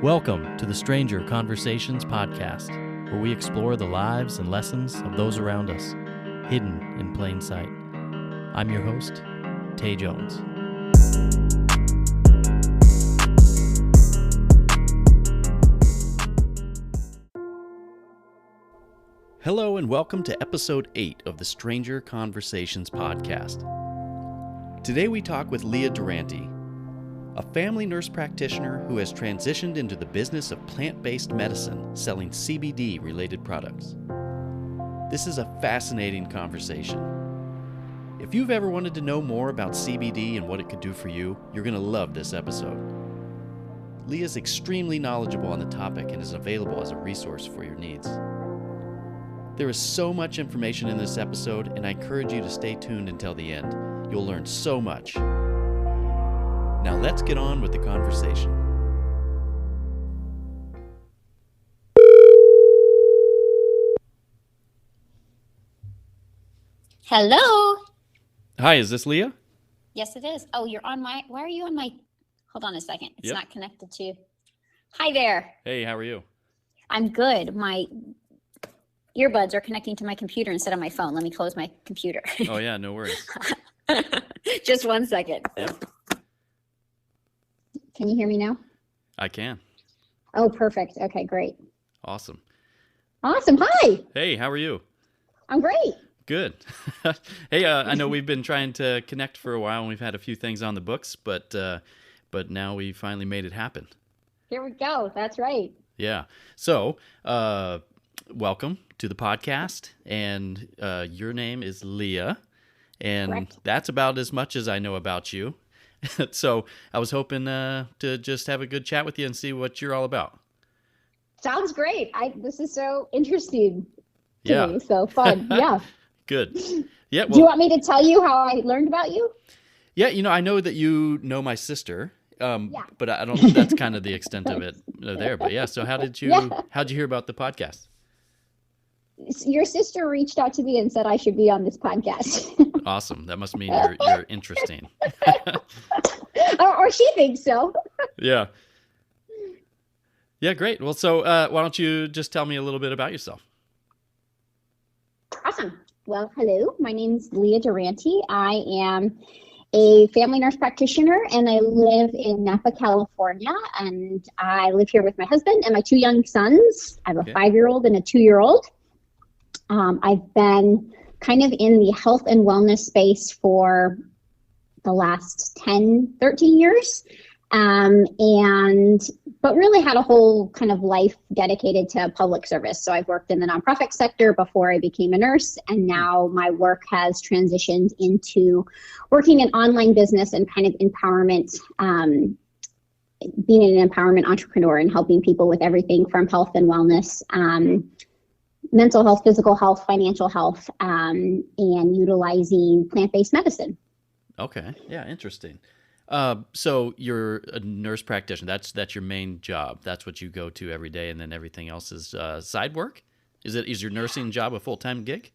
Welcome to the Stranger Conversations podcast, where we explore the lives and lessons of those around us, hidden in plain sight. I'm your host, Tay Jones. Hello and welcome to episode 8 of the Stranger Conversations podcast. Today we talk with Leah Durante, a family nurse practitioner who has transitioned into the business of plant-based medicine, selling CBD-related products. This is a fascinating conversation. If you've ever wanted to know more about CBD and what it could do for you, you're going to love this episode. Leah is extremely knowledgeable on the topic and is available as a resource for your needs. There is so much information in this episode, and I encourage you to stay tuned until the end. You'll learn so much. Now let's get on with the conversation. Hello. Hi, is this Leah? Yes, it is. Oh, you're on my, why are you on my, hold on a second. It's Yep. not connected to, hi there. Hey, how are you? I'm good. My earbuds are connecting to my computer instead of my phone. Let me close my computer. Oh yeah, no worries. Just 1 second. Yep. Can you hear me now? I can. Oh, perfect. Okay, great. Awesome. Awesome. Hi. Hey, how are you? I'm great. Good. Hey, I know we've been trying to connect for a while and we've had a few things on the books, but now we finally made it happen. Here we go. That's right. Yeah. So, welcome to the podcast, and your name is Leah, and Correct. That's about as much as I know about you. So I was hoping to just have a good chat with you and see what you're all about. Sounds great. This is so interesting to Yeah. me. So fun. Yeah. Good. Yeah. Do you Well, want me to tell you how I learned about you? yeah. I know that you know my sister. Yeah. But I don't. That's kind of the extent of it there. But yeah. So how'd you hear about the podcast? Your sister reached out to me and said I should be on this podcast. Awesome. That must mean you're interesting. or she thinks so. Yeah. Yeah, great. Well, so why don't you just tell me a little bit about yourself? Awesome. Well, hello. My name's Lea Durante. I am a family nurse practitioner, and I live in Napa, California. And I live here with my husband and my 2 young sons. I have a 5-year-old and a 2-year-old. I've been kind of in the health and wellness space for the last 10, 13 years. But really had a whole kind of life dedicated to public service. So I've worked in the nonprofit sector before I became a nurse, and now my work has transitioned into working in online business and kind of empowerment, being an empowerment entrepreneur and helping people with everything from health and wellness, mental health, physical health, financial health, and utilizing plant-based medicine. Okay. Yeah, interesting. So you're a nurse practitioner. That's your main job. That's what you go to every day, and then everything else is side work? Is your nursing job a full-time gig?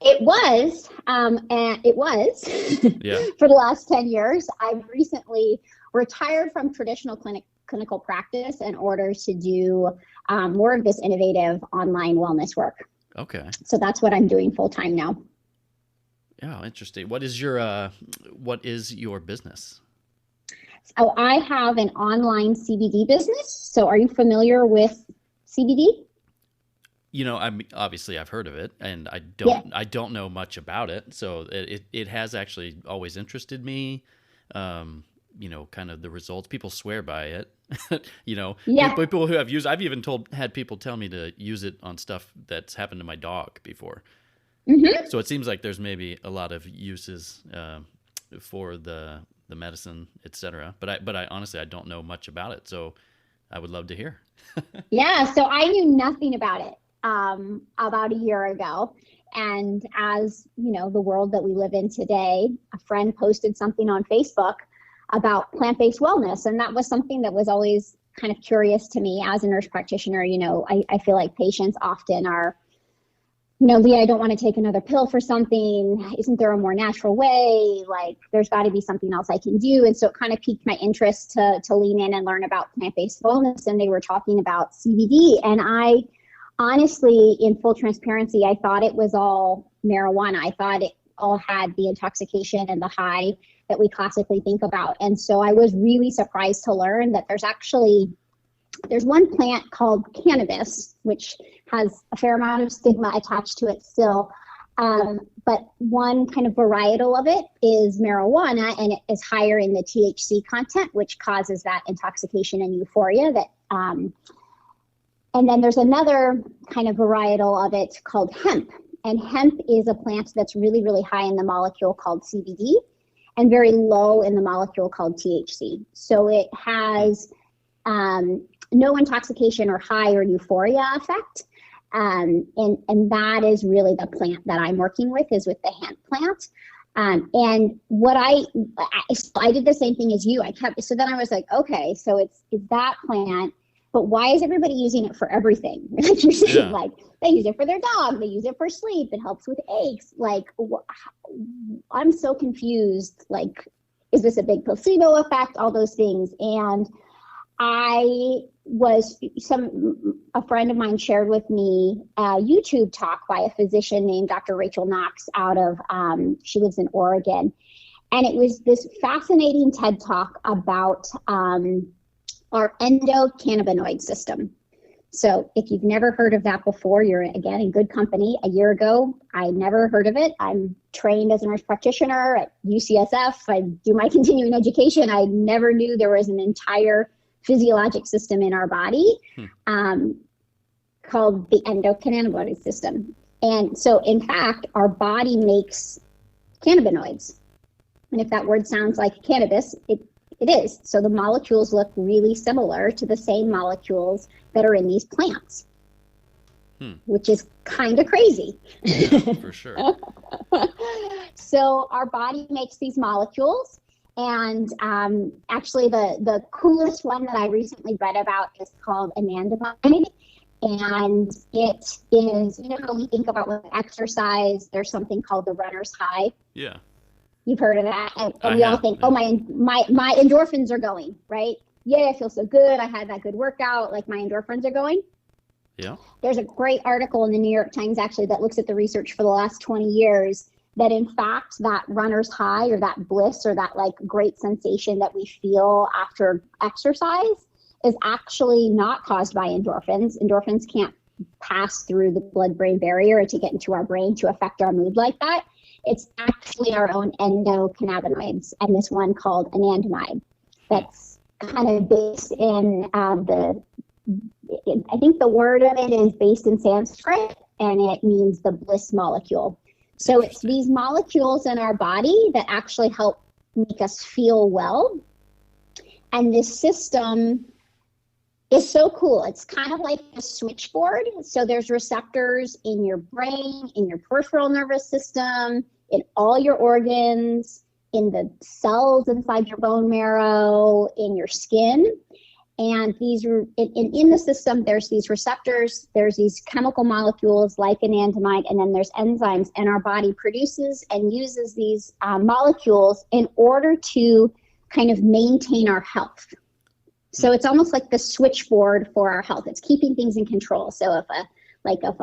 It was, Yeah. for the last 10 years. I've recently retired from traditional clinical practice in order to do more of this innovative online wellness work. Okay. So that's what I'm doing full-time now. Yeah, interesting. What is your business? So I have an online CBD business. So are you familiar with CBD? I've heard of it, and I don't know much about it. So it has actually always interested me. Kind of the results. People swear by it. Yeah. People who have used. I've even had people tell me to use it on stuff that's happened to my dog before. Mm-hmm. So it seems like there's maybe a lot of uses for the medicine, etc. But I honestly I don't know much about it, so I would love to hear. Yeah, so I knew nothing about it about a year ago. And as you know, the world that we live in today, a friend posted something on Facebook about plant-based wellness. And that was something that was always kind of curious to me as a nurse practitioner. I feel like patients often are Leah, I don't want to take another pill for something. Isn't there a more natural way? Like, there's got to be something else I can do. And so it kind of piqued my interest to lean in and learn about plant-based wellness. And they were talking about CBD. And I honestly, in full transparency, I thought it was all marijuana. I thought it all had the intoxication and the high that we classically think about. And so I was really surprised to learn that there's one plant called cannabis, which has a fair amount of stigma attached to it still. But one kind of varietal of it is marijuana, and it is higher in the THC content, which causes that intoxication and euphoria. And then there's another kind of varietal of it called hemp. And hemp is a plant that's really, really high in the molecule called CBD and very low in the molecule called THC. So it has no intoxication or high or euphoria effect. And that is really the plant that I'm working with, is with the hemp plant. And what I did the same thing as you. So then I was like, okay, so it's that plant, but why is everybody using it for everything? Like you're saying, like they use it for their dog, they use it for sleep, it helps with aches. Like, I'm so confused. Like, is this a big placebo effect? All those things. And a friend of mine shared with me a YouTube talk by a physician named Dr. Rachel Knox out of, she lives in Oregon. And it was this fascinating TED talk about our endocannabinoid system. So if you've never heard of that before, you're again in good company. A year ago, I never heard of it. I'm trained as a nurse practitioner at UCSF. I do my continuing education. I never knew there was an entire physiologic system in our body called the endocannabinoid system. And so in fact, our body makes cannabinoids. And if that word sounds like cannabis, it is. So the molecules look really similar to the same molecules that are in these plants, which is kind of crazy. Yeah, for sure. So our body makes these molecules. And actually, the coolest one that I recently read about is called Anandamide. And it is, how we think about with exercise, there's something called the runner's high. Yeah. You've heard of that. And we all think, oh, my endorphins are going, right? Yeah, I feel so good. I had that good workout. Like, my endorphins are going. Yeah. There's a great article in the New York Times, actually, that looks at the research for the last 20 years. That in fact, that runner's high or that bliss or that like great sensation that we feel after exercise is actually not caused by endorphins. Endorphins can't pass through the blood-brain barrier to get into our brain to affect our mood like that. It's actually our own endocannabinoids, and this one called Anandamide that's kind of based in I think the word of it is based in Sanskrit, and it means the bliss molecule. So it's these molecules in our body that actually help make us feel well. And this system is so cool. It's kind of like a switchboard. So there's receptors in your brain, in your peripheral nervous system, in all your organs, in the cells inside your bone marrow, in your skin. And these in the system, there's these receptors, there's these chemical molecules like anandamide, and then there's enzymes, and our body produces and uses these molecules in order to kind of maintain our health. So it's almost like the switchboard for our health. It's keeping things in control. So if a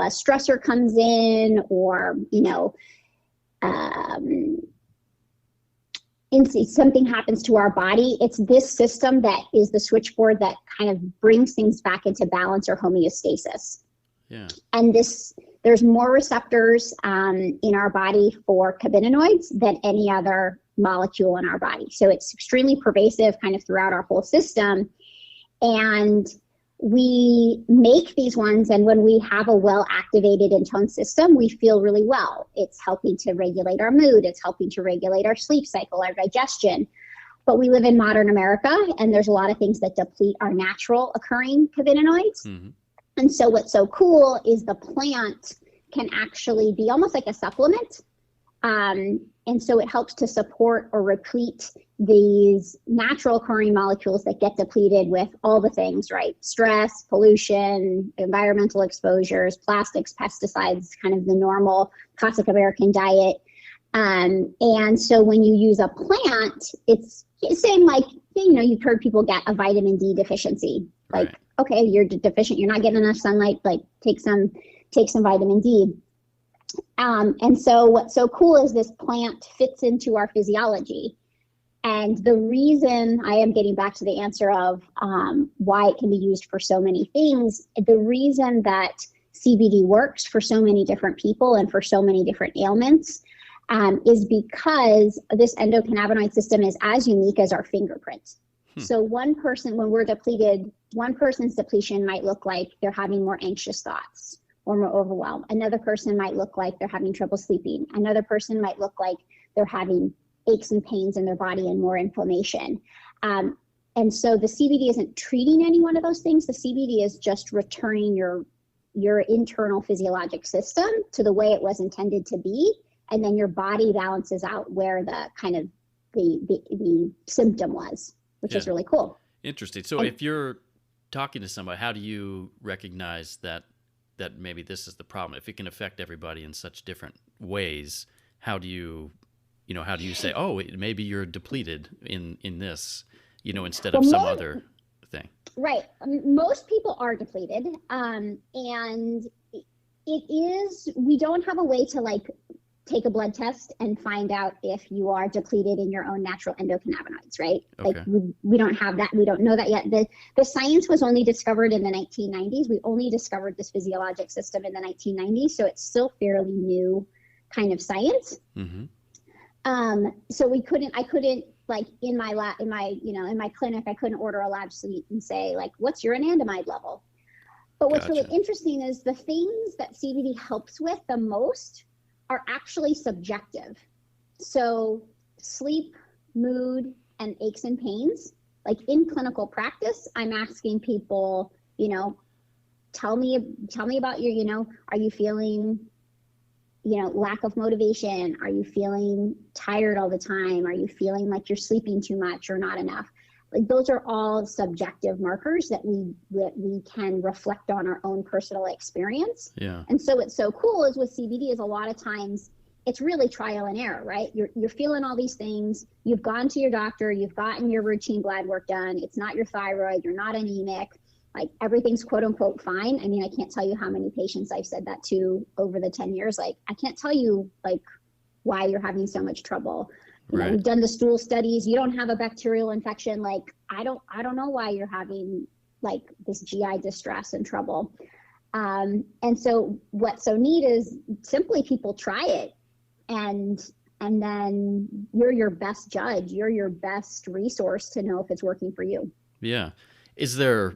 stressor comes in, or something happens to our body, it's this system that is the switchboard that kind of brings things back into balance or homeostasis. Yeah. And there's more receptors in our body for cannabinoids than any other molecule in our body. So it's extremely pervasive kind of throughout our whole system. And we make these ones, and when we have a well-activated and toned system, we feel really well. It's helping to regulate our mood. It's helping to regulate our sleep cycle, our digestion. But we live in modern America, and there's a lot of things that deplete our natural occurring cannabinoids. Mm-hmm. And so what's so cool is the plant can actually be almost like a supplement, And so it helps to support or replete these natural occurring molecules that get depleted with all the things, right? Stress, pollution, environmental exposures, plastics, pesticides, kind of the normal classic American diet. And so when you use a plant, it's same like, you've heard people get a vitamin D deficiency. Like, right. Okay, you're deficient, you're not getting enough sunlight, like take some vitamin D. And so what's so cool is this plant fits into our physiology. And the reason, I am getting back to the answer of why it can be used for so many things, the reason that CBD works for so many different people and for so many different ailments is because this endocannabinoid system is as unique as our fingerprint. So one person, when we're depleted, one person's depletion might look like they're having more anxious thoughts or more overwhelmed. Another person might look like they're having trouble sleeping. Another person might look like they're having aches and pains in their body and more inflammation. And so the CBD isn't treating any one of those things. The CBD is just returning your internal physiologic system to the way it was intended to be. And then your body balances out where the kind of the symptom was, which is really cool. Interesting. So if you're talking to somebody, how do you recognize that maybe this is the problem? If it can affect everybody in such different ways, how do you say, oh, maybe you're depleted in this, instead of some other thing? Right. Most people are depleted. And we don't have a way to take a blood test and find out if you are depleted in your own natural endocannabinoids, right? Okay. We don't have that. We don't know that yet. The science was only discovered in the 1990s. We only discovered this physiologic system in the 1990s. So it's still fairly new kind of science. Mm-hmm. So I couldn't in my clinic, I couldn't order a lab suite and say what's your anandamide level? But what's really interesting is the things that CBD helps with the most are actually subjective. So sleep, mood, and aches and pains, in clinical practice, I'm asking people, tell me about your, are you feeling, lack of motivation? Are you feeling tired all the time? Are you feeling like you're sleeping too much or not enough? Those are all subjective markers that we can reflect on our own personal experience. Yeah. And so what's so cool is with CBD is a lot of times it's really trial and error, right? You're feeling all these things. You've gone to your doctor. You've gotten your routine blood work done. It's not your thyroid. You're not anemic. Everything's quote unquote fine. I mean, I can't tell you how many patients I've said that to over the 10 years. I can't tell you why you're having so much trouble. Right. We've done the stool studies. You don't have a bacterial infection. I don't know why you're having this GI distress and trouble. And so what's so neat is simply people try it, and then you're your best judge. You're your best resource to know if it's working for you. Yeah. Is there,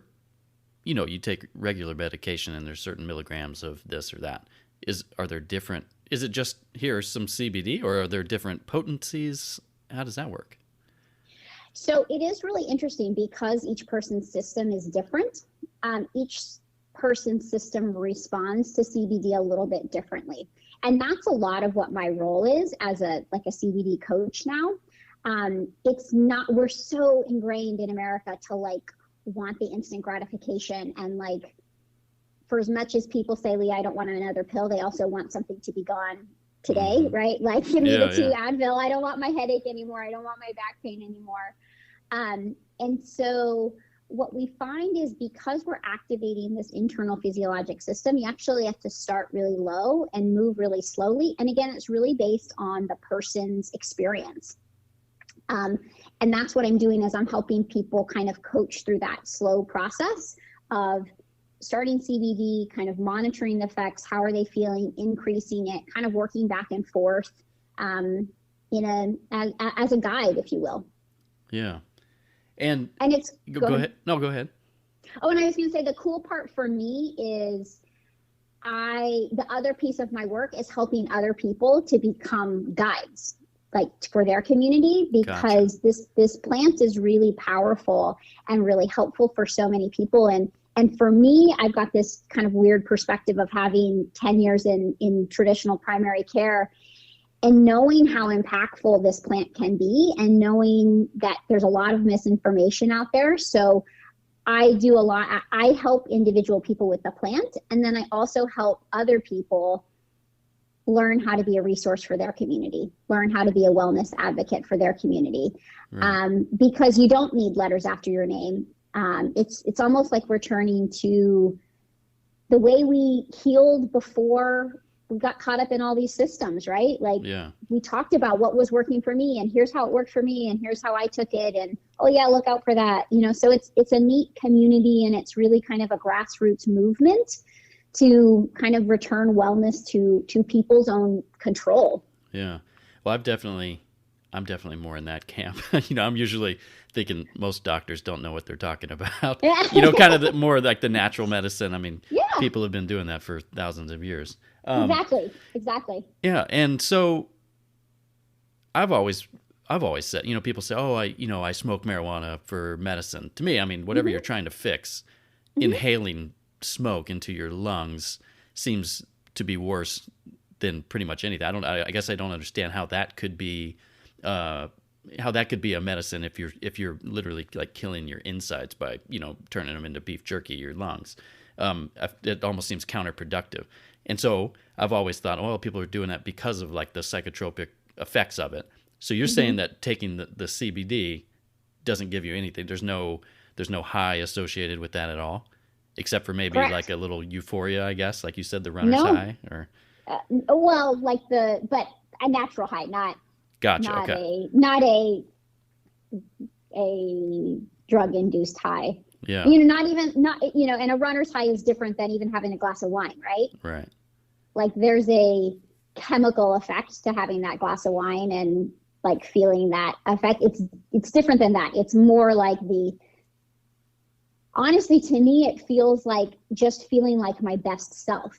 you take regular medication and there's certain milligrams of this or that. Are there different? Is it just here's some CBD, or are there different potencies? How does that work? So it is really interesting because each person's system is different. Each person's system responds to CBD a little bit differently. And that's a lot of what my role is as a CBD coach now. We're so ingrained in America to want the instant gratification, and for as much as people say, Leah, I don't want another pill, they also want something to be gone today, right? Give me the 2 Advil. I don't want my headache anymore. I don't want my back pain anymore. And so what we find is because we're activating this internal physiologic system, you actually have to start really low and move really slowly. And again, it's really based on the person's experience. And that's what I'm doing is I'm helping people kind of coach through that slow process of starting CBD, kind of monitoring the effects, how are they feeling, increasing it, kind of working back and forth as a guide, if you will. Yeah. And it's go ahead. No, go ahead. Oh, and I was going to say the cool part for me is the other piece of my work is helping other people to become guides, for their community, because this plant is really powerful and really helpful for so many people. And for me, I've got this kind of weird perspective of having 10 years in traditional primary care. And knowing how impactful this plant can be, and knowing that there's a lot of misinformation out there. So I do a lot. I help individual people with the plant, and then I also help other people learn how to be a resource for their community, learn how to be a wellness advocate for their community. Right. Because you don't need letters after your name. It's almost like returning to the way we healed before we got caught up in all these systems, right? Like we talked about what was working for me, and here's how it worked for me, and here's how I took it, and oh yeah, look out for that. So it's a neat community, and it's really kind of a grassroots movement to kind of return wellness to people's own control. Yeah. Well, I'm definitely more in that camp. I'm usually thinking most doctors don't know what they're talking about. Kind of more like the natural medicine. I mean, people have been doing that for thousands of years. Exactly. Yeah. And so I've always said, people say, oh, I smoke marijuana for medicine. To me, I mean, whatever you're trying to fix, inhaling smoke into your lungs seems to be worse than pretty much anything. I guess I don't understand how that could be a medicine if you're literally like killing your insides by turning them into beef jerky, your lungs. It almost seems counterproductive. And so I've always thought, well, people are doing that because of like the psychotropic effects of it. So you're saying that taking the CBD doesn't give you anything. There's no high associated with that at all, except for maybe Correct. Like a little euphoria, I guess, like you said, the runner's high, or but a natural high, not okay. not a drug induced high. Yeah. And a runner's high is different than even having a glass of wine, right? Right. Like there's a chemical effect to having that glass of wine and like feeling that effect. It's different than that. It's more like honestly, to me, it feels like just feeling like my best self.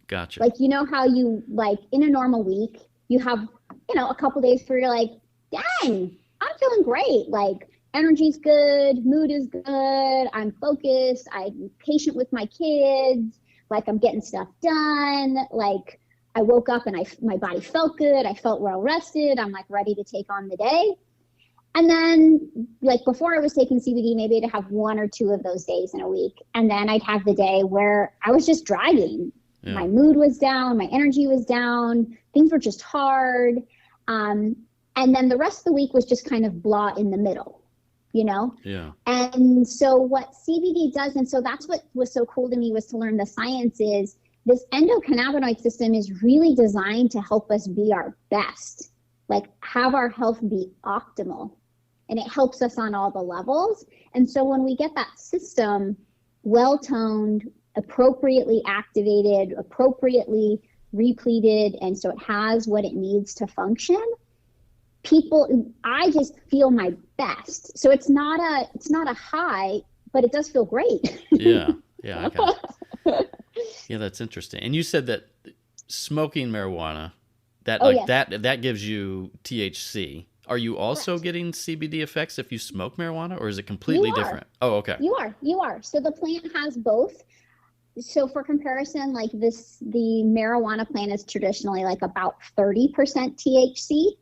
Gotcha. Like, how you like in a normal week, you have, a couple days where you're like, dang, I'm feeling great. Like energy's good, mood is good, I'm focused, I'm patient with my kids, like I'm getting stuff done, like I woke up and my body felt good, I felt well rested, I'm like ready to take on the day. And then like before I was taking CBD, maybe I'd have one or two of those days in a week. And then I'd have the day where I was just dragging. Yeah. My mood was down, my energy was down, things were just hard. And then the rest of the week was just kind of blah in the middle. Yeah. And so what CBD does, and so that's what was so cool to me, was to learn the science is this endocannabinoid system is really designed to help us be our best, like have our health be optimal. And it helps us on all the levels. And so when we get that system well-toned, appropriately activated, appropriately repleted, and so it has what it needs to function, I just feel my best. So it's not a high, but it does feel great. Yeah, I got it. Yeah, that's interesting. And you said that smoking marijuana, that gives you THC. Are you also Correct. Getting CBD effects if you smoke marijuana, or is it completely different? Oh, okay. You are. So the plant has both. So for comparison, like the marijuana plant is traditionally like about 30% THC.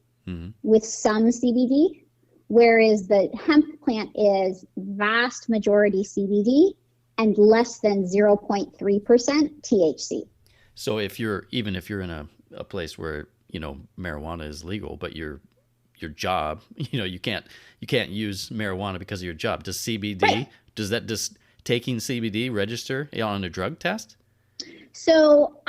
With some CBD, whereas the hemp plant is vast majority CBD and less than 0.3% THC. So if you're in a place where marijuana is legal, but your job, you can't use marijuana because of your job. Does CBD right. does taking CBD register on a drug test? So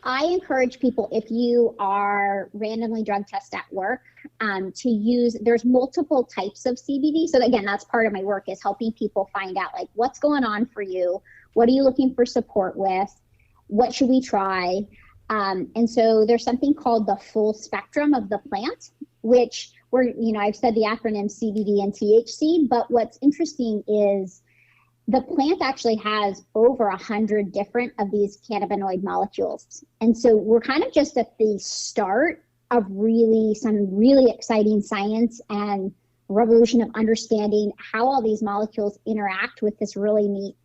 I encourage people, if you are randomly drug tested at work, to use, there's multiple types of CBD. So again, that's part of my work, is helping people find out like what's going on for you. What are you looking for support with? What should we try? And so there's something called the full spectrum of the plant, which I've said the acronym CBD and THC, but what's interesting is the plant actually has over 100 different of these cannabinoid molecules. And so we're kind of just at the start of some really exciting science and revolution of understanding how all these molecules interact with this really neat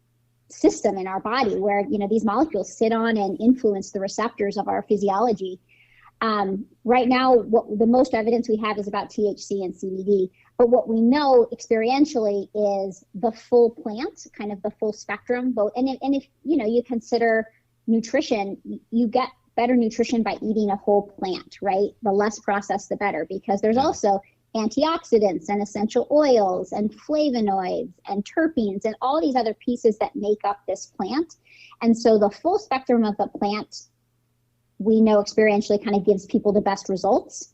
system in our body where, these molecules sit on and influence the receptors of our physiology. Right now, what the most evidence we have is about THC and CBD. But what we know experientially is the full plant, kind of the full spectrum. Both, and if you consider nutrition, you get better nutrition by eating a whole plant, right? The less processed, the better, because there's also antioxidants and essential oils and flavonoids and terpenes and all these other pieces that make up this plant. And so the full spectrum of the plant, we know experientially kind of gives people the best results.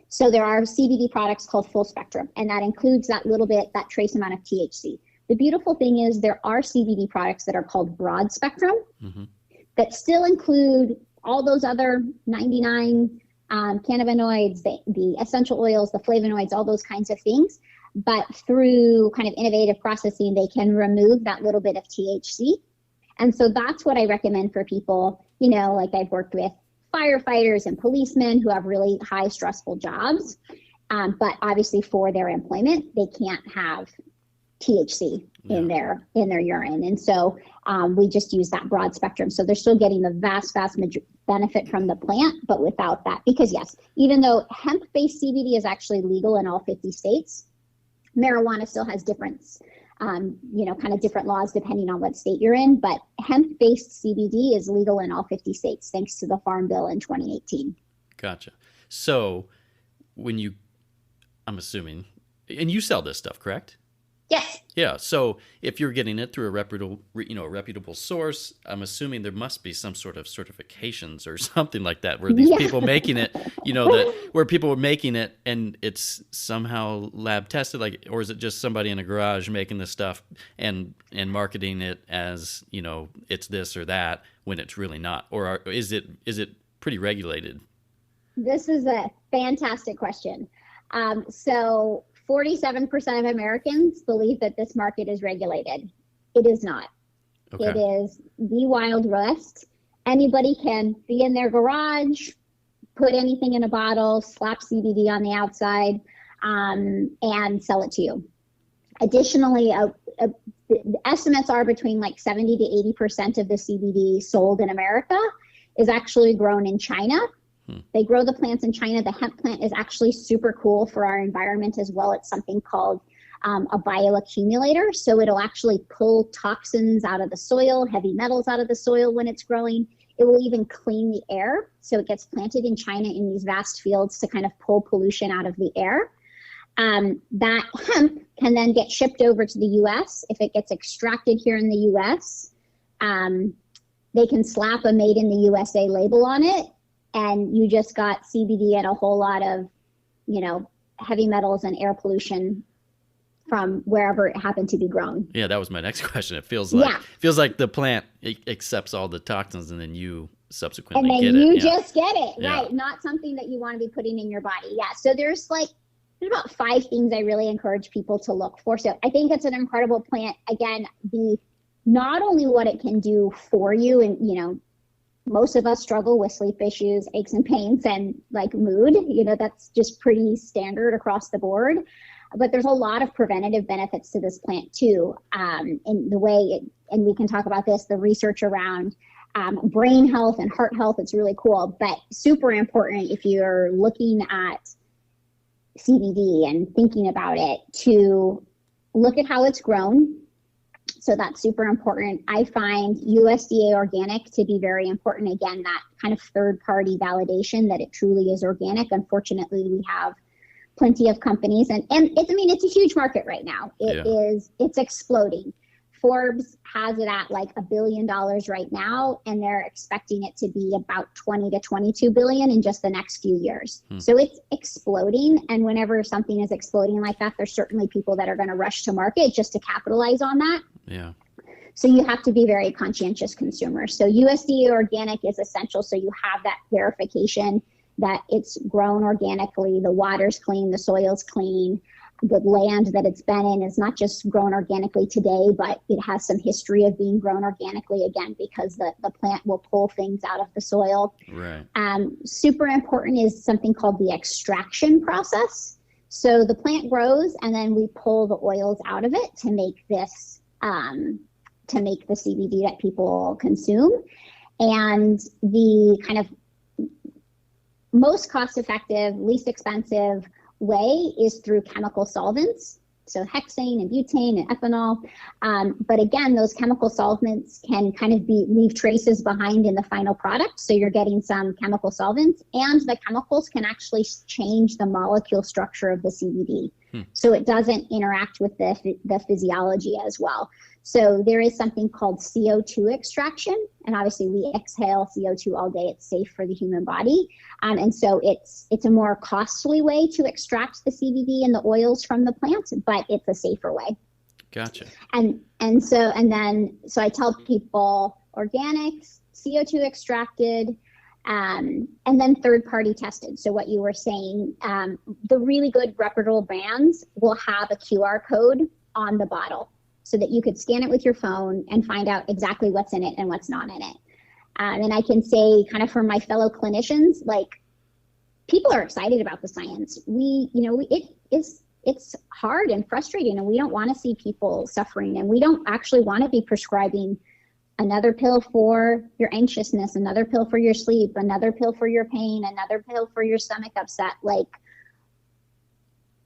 So there are CBD products called full spectrum, and that includes that little bit, that trace amount of THC. The beautiful thing is there are CBD products that are called broad spectrum that still include all those other 99 cannabinoids, the essential oils, the flavonoids, all those kinds of things. But through kind of innovative processing, they can remove that little bit of THC. And so that's what I recommend for people, like I've worked with firefighters and policemen who have really high stressful jobs. But obviously for their employment, they can't have THC in their urine. And so we just use that broad spectrum. So they're still getting the vast benefit from the plant, but without that, because yes, even though hemp-based CBD is actually legal in all 50 states, marijuana still has different, kind of different laws depending on what state you're in, but hemp-based CBD is legal in all 50 states thanks to the Farm Bill in 2018. Gotcha. So I'm assuming, and you sell this stuff, correct? Yes. Yeah. So if you're getting it through a reputable source, I'm assuming there must be some sort of certifications or something like that where these people making it, where people are making it and it's somehow lab tested, or is it just somebody in a garage making this stuff and marketing it as, it's this or that when it's really not? Or is it pretty regulated? This is a fantastic question. So 47% of Americans believe that this market is regulated. It is not. Okay. It is the Wild West. Anybody can be in their garage, put anything in a bottle, slap CBD on the outside, and sell it to you. Additionally, the estimates are between 70 to 80% of the CBD sold in America is actually grown in China. They grow the plants in China. The hemp plant is actually super cool for our environment as well. It's something called a bioaccumulator. So it'll actually pull toxins out of the soil, heavy metals out of the soil when it's growing. It will even clean the air. So it gets planted in China in these vast fields to kind of pull pollution out of the air. That hemp can then get shipped over to the U.S. If it gets extracted here in the U.S., they can slap a Made in the USA label on it. And you just got CBD and a whole lot of, heavy metals and air pollution from wherever it happened to be grown. Yeah, that was my next question. It feels like the plant accepts all the toxins and then you subsequently get it. And then you just get it, right? Not something that you want to be putting in your body. Yeah. So there's about 5 things I really encourage people to look for. So I think it's an incredible plant. Again, not only what it can do for you and, most of us struggle with sleep issues, aches and pains, and mood. That's just pretty standard across the board. But there's a lot of preventative benefits to this plant too. In the way, and we can talk about this, the research around brain health and heart health, it's really cool. But super important if you're looking at CBD and thinking about it, to look at how it's grown. So that's super important. I find USDA organic to be very important. Again, that kind of third-party validation that it truly is organic. Unfortunately, we have plenty of companies, and it's a huge market right now. It's exploding. Forbes has it at $1 billion right now, and they're expecting it to be about 20 to 22 billion in just the next few years. So it's exploding. And whenever something is exploding like that, there's certainly people that are going to rush to market just to capitalize on that. Yeah. So you have to be very conscientious consumers. So USDA organic is essential. So you have that verification that it's grown organically, the water's clean, the soil's clean. The land that it's been in is not just grown organically today, but it has some history of being grown organically, again, because the plant will pull things out of the soil. Right. Super important is something called the extraction process. So the plant grows and then we pull the oils out of it to make this, to make the CBD that people consume. And the kind of most cost-effective, least expensive way is through chemical solvents. So hexane and butane and ethanol. But again, those chemical solvents can kind of leave traces behind in the final product. So you're getting some chemical solvents, and the chemicals can actually change the molecule structure of the CBD. So it doesn't interact with the physiology as well. So there is something called CO2 extraction. And obviously we exhale CO2 all day. It's safe for the human body. And so it's a more costly way to extract the CBD and the oils from the plant, but it's a safer way. Gotcha. So I tell people organics, CO2 extracted, and then third-party tested. So what you were saying, the really good reputable brands will have a QR code on the bottle so that you could scan it with your phone and find out exactly what's in it and what's not in it. And I can say, kind of for my fellow clinicians, like, people are excited about the science. It's hard and frustrating, and we don't want to see people suffering, and we don't actually want to be prescribing another pill for your anxiousness, another pill for your sleep, another pill for your pain, another pill for your stomach upset. Like,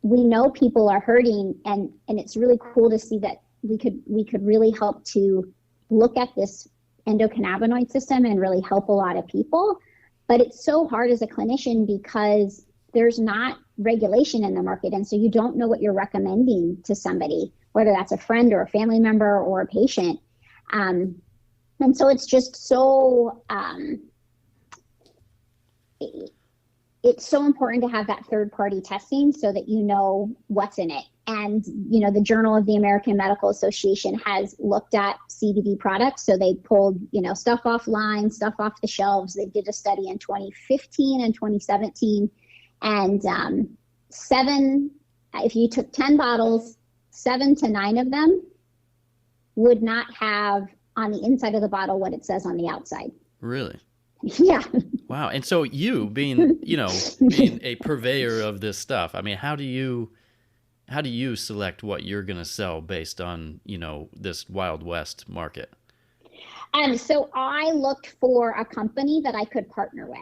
we know people are hurting, and it's really cool to see that we could really help to look at this endocannabinoid system and really help a lot of people. But it's so hard as a clinician because there's not regulation in the market. And so you don't know what you're recommending to somebody, whether that's a friend or a family member or a patient. And so it's just so, it's so important to have that third-party testing so that you know what's in it. And, the Journal of the American Medical Association has looked at CBD products. So they pulled, stuff offline, stuff off the shelves. They did a study in 2015 and 2017. And if you took 10 bottles, 7 to 9 of them would not have on the inside of the bottle what it says on the outside. Really? Yeah. Wow. And so you being a purveyor of this stuff, I mean, how do you select what you're going to sell based on, this Wild West market? So I looked for a company that I could partner with.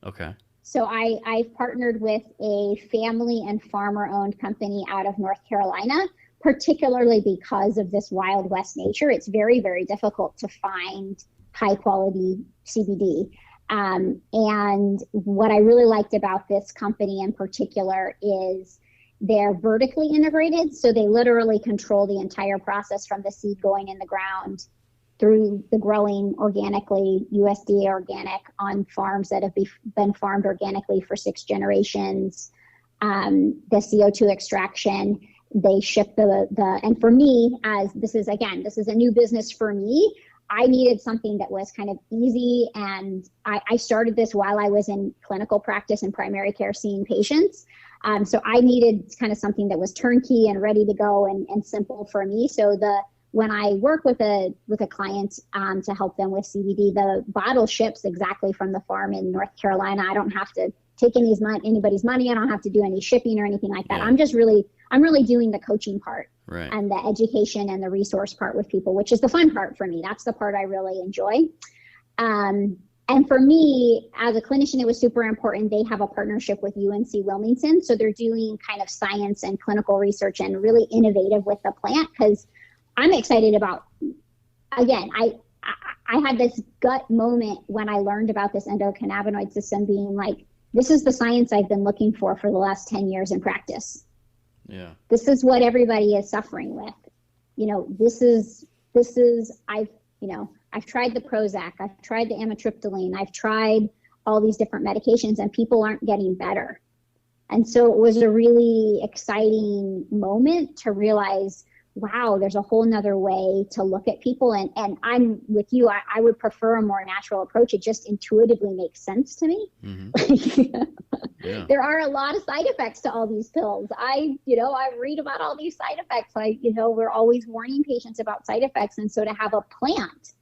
Okay. So I've partnered with a family and farmer-owned company out of North Carolina, particularly because of this Wild West nature. It's very, very difficult to find high-quality CBD. And what I really liked about this company in particular is they're vertically integrated. So they literally control the entire process from the seed going in the ground through the growing organically, USDA organic, on farms that have been farmed organically for 6 generations. The CO2 extraction, they ship and for me, as this is a new business for me, I needed something that was kind of easy. And I started this while I was in clinical practice and primary care seeing patients. So I needed kind of something that was turnkey and ready to go and simple for me. So when I work with a client to help them with CBD, the bottle ships exactly from the farm in North Carolina. I don't have to take anybody's money. I don't have to do any shipping or anything like that. Yeah. I'm really doing the coaching part, right, and the education and the resource part with people, which is the fun part for me. That's the part I really enjoy. And for me, as a clinician, it was super important. They have a partnership with UNC Wilmington. So they're doing kind of science and clinical research and really innovative with the plant, because I'm excited about, again, I had this gut moment when I learned about this endocannabinoid system, being like, this is the science I've been looking for the last 10 years in practice. Yeah. This is what everybody is suffering with. I've tried the Prozac, I've tried the amitriptyline, I've tried all these different medications, and people aren't getting better. And so it was a really exciting moment to realize, wow, there's a whole nother way to look at people. And I'm with you. I would prefer a more natural approach. It just intuitively makes sense to me. Mm-hmm. Yeah. There are a lot of side effects to all these pills. I read about all these side effects. We're always warning patients about side effects. And so to have a plant,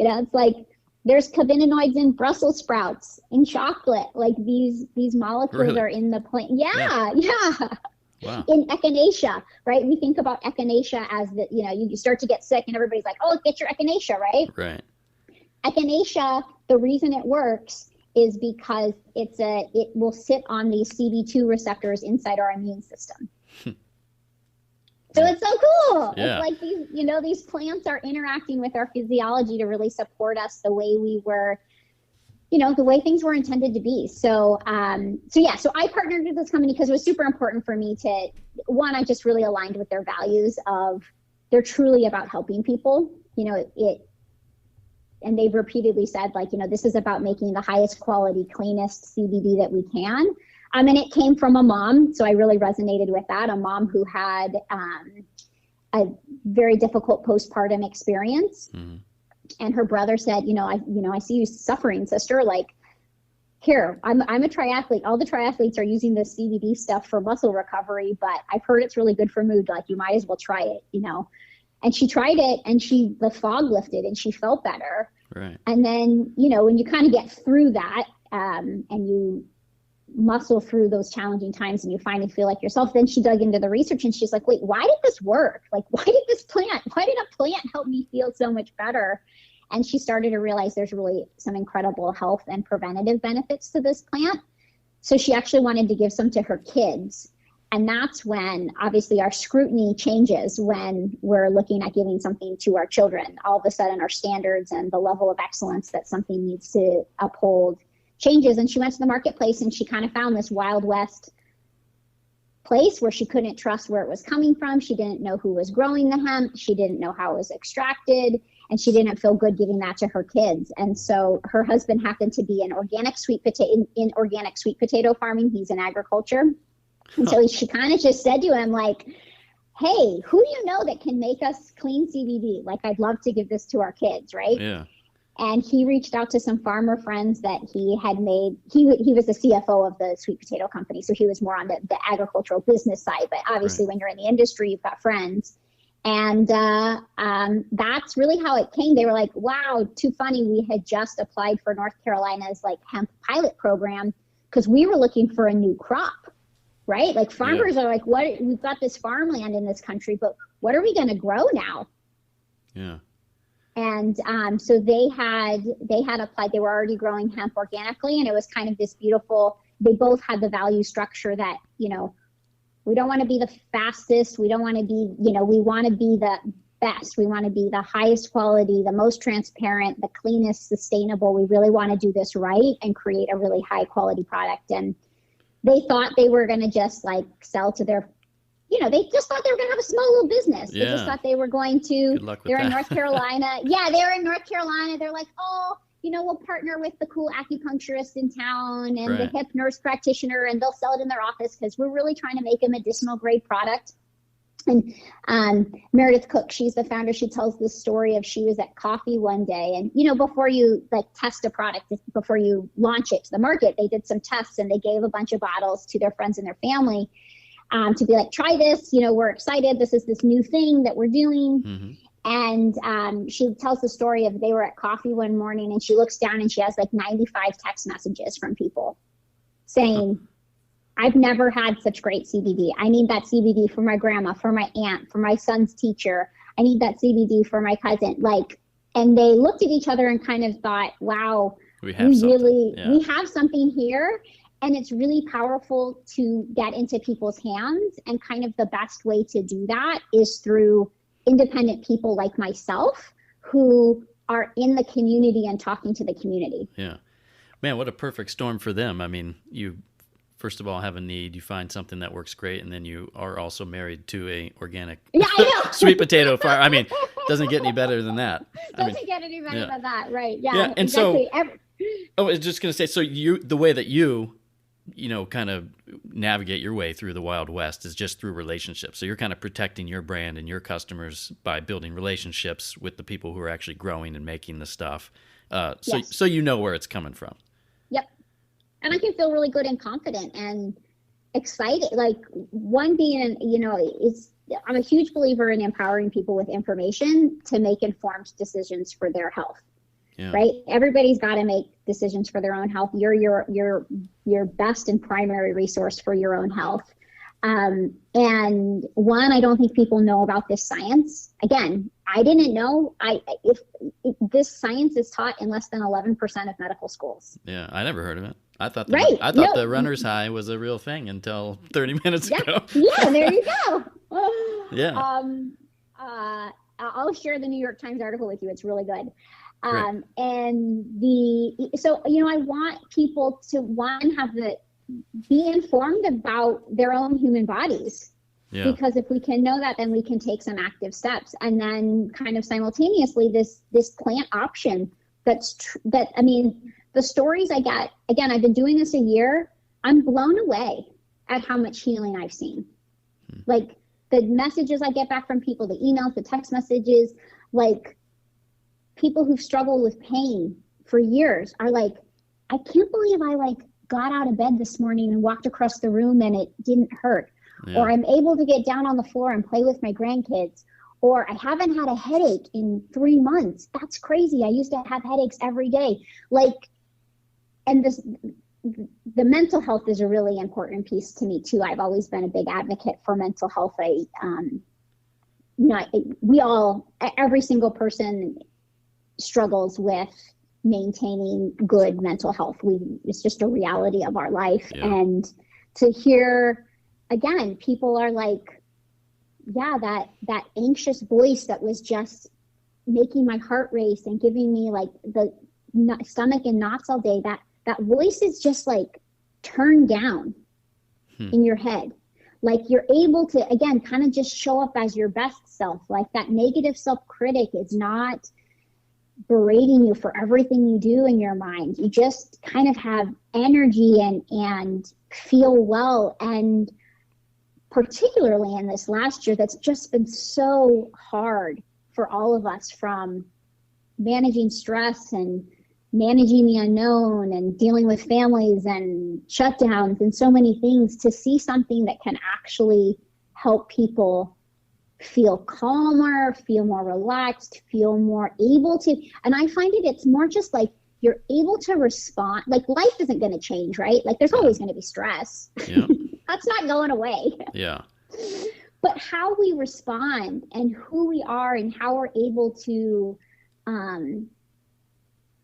it's like there's cannabinoids in Brussels sprouts, in chocolate, like these molecules really? Are in the plant. Yeah. Wow. In Echinacea, right? We think about Echinacea as you start to get sick and everybody's like, oh, get your Echinacea, right? Right. Echinacea, the reason it works is because it will sit on these CB2 receptors inside our immune system. So it's so cool. Yeah. It's like these plants are interacting with our physiology to really support us the way we were, the way things were intended to be. So I partnered with this company because it was super important for me to, one, I just really aligned with their values of they're truly about helping people, and they've repeatedly said, like, this is about making the highest quality, cleanest CBD that we can. And it came from a mom. So I really resonated with that. A mom who had a very difficult postpartum experience. Mm-hmm. And her brother said, I see you suffering, sister. Like, here, I'm a triathlete. All the triathletes are using this CBD stuff for muscle recovery, but I've heard it's really good for mood. Like, you might as well try it, And she tried it, and the fog lifted, and she felt better. Right. And then, when you kind of get through that, and you muscle through those challenging times, and you finally feel like yourself, then she dug into the research, and she's like, wait, why did this work? Like, why did a plant help me feel so much better? And she started to realize there's really some incredible health and preventative benefits to this plant. So she actually wanted to give some to her kids. And that's when obviously our scrutiny changes when we're looking at giving something to our children. All of a sudden our standards and the level of excellence that something needs to uphold changes. And she went to the marketplace, and she kind of found this Wild West place where she couldn't trust where it was coming from. She didn't know who was growing the hemp. She didn't know how it was extracted, and she didn't feel good giving that to her kids. And so her husband happened to be in organic sweet potato farming. He's in agriculture. And so she kind of just said to him, like, hey, who do you know that can make us clean CBD? Like, I'd love to give this to our kids, right? Yeah. And he reached out to some farmer friends that he had made. He was the CFO of the sweet potato company, so he was more on the agricultural business side. But obviously, When you're in the industry, you've got friends. And that's really how it came. They were like, wow, too funny. We had just applied for North Carolina's like hemp pilot program because we were looking for a new crop. Right? Like farmers are like, we've got this farmland in this country, but what are we going to grow now? Yeah. And so they had applied. They were already growing hemp organically, and it was kind of this beautiful. They both had the value structure that, we don't want to be the fastest. We don't want to be, we want to be the best. We want to be the highest quality, the most transparent, the cleanest, sustainable. We really want to do this right and create a really high quality product. And they thought they were going to just like sell to their, they just thought they were going to have a small little business. Yeah. They just thought they were going to, Good luck with they're that. in North Carolina. Yeah, they were in North Carolina. They're like, oh, we'll partner with the cool acupuncturist in town and the hip nurse practitioner, and they'll sell it in their office because we're really trying to make a medicinal grade product. And Meredith Cook, she's the founder. She tells this story of she was at coffee one day, and before you like test a product, before you launch it to the market, they did some tests, and they gave a bunch of bottles to their friends and their family to be like, try this, we're excited. This is this new thing that we're doing. Mm-hmm. And she tells the story of they were at coffee one morning, and she looks down and she has like 95 text messages from people saying, I've never had such great CBD. I need that CBD for my grandma, for my aunt, for my son's teacher. I need that CBD for my cousin. And they looked at each other and kind of thought, wow, we have something here. And it's really powerful to get into people's hands. And kind of the best way to do that is through independent people like myself who are in the community and talking to the community. Yeah. Man, what a perfect storm for them. I mean, you first of all have a need, you find something that works great, and then you are also married to a organic sweet potato farm. I mean, doesn't get any better than that. Doesn't get any better than that, right? Yeah, and exactly. I was just going to say, so the way that you kind of navigate your way through the Wild West is just through relationships. So you're kind of protecting your brand and your customers by building relationships with the people who are actually growing and making the stuff. So you know where it's coming from. Yep. And I can feel really good and confident and excited. Like one being, I'm a huge believer in empowering people with information to make informed decisions for their health. Yeah. Right? Everybody's got to make decisions for their own health. You're your best and primary resource for your own health. And one, I don't think people know about this science. Again, I didn't know if this science is taught in less than 11% of medical schools. Yeah, I never heard of it. I thought No. the runner's high was a real thing until 30 minutes ago. Yeah, there you go. Yeah. I'll share the New York Times article with you. It's really good. Great. So I want people to be informed about their own human bodies. Yeah. Because if we can know that, then we can take some active steps. And then kind of simultaneously, this plant option the stories I get, again, I've been doing this a year, I'm blown away at how much healing I've seen. Like the messages I get back from people, the emails, the text messages, like people who've struggled with pain for years are like, I can't believe I got out of bed this morning and walked across the room and it didn't hurt. Yeah. Or I'm able to get down on the floor and play with my grandkids. Or I haven't had a headache in 3 months. That's crazy. I used to have headaches every day. And the mental health is a really important piece to me too. I've always been a big advocate for mental health. Every single person struggles with maintaining good mental health. It's just a reality of our life. Yeah. And to hear, again, people are like, yeah, that anxious voice that was just making my heart race and giving me like the stomach and knots all day, that voice is just like turned down in your head. Like you're able to, again, kind of just show up as your best self. Like that negative self-critic is not berating you for everything you do in your mind. You just kind of have energy and feel well. And particularly in this last year, that's just been so hard for all of us, from managing stress and managing the unknown and dealing with families and shutdowns and so many things, to see something that can actually help people feel calmer, feel more relaxed, feel more able to. And I find it's more just like you're able to respond. Like life isn't going to change, right? Like there's always going to be stress. Yeah. That's not going away. Yeah. But how we respond and who we are and how we're able to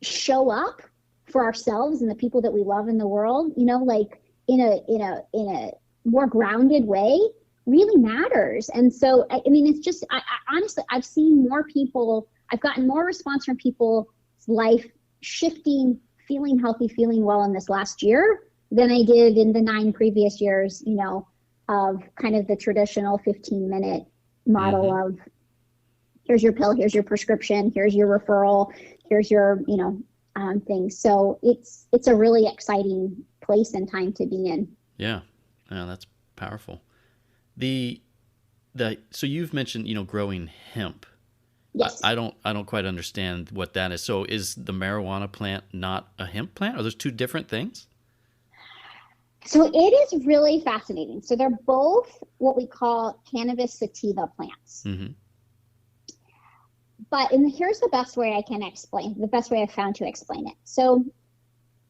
show up for ourselves and the people that we love in the world, like in a more grounded way, really matters. And so, it's just, I honestly, I've seen more people, I've gotten more response from people's life shifting, feeling healthy, feeling well in this last year than I did in the 9 previous years, of kind of the traditional 15-minute model of here's your pill, here's your prescription, here's your referral, here's your, thing. So it's a really exciting place and time to be in. Yeah. Yeah, that's powerful. So you've mentioned, growing hemp. Yes. I don't quite understand what that is. So is the marijuana plant not a hemp plant? Are those two different things? So it is really fascinating. So they're both what we call cannabis sativa plants. Mm-hmm. But here's the best way I can explain, the best way I've found to explain it. So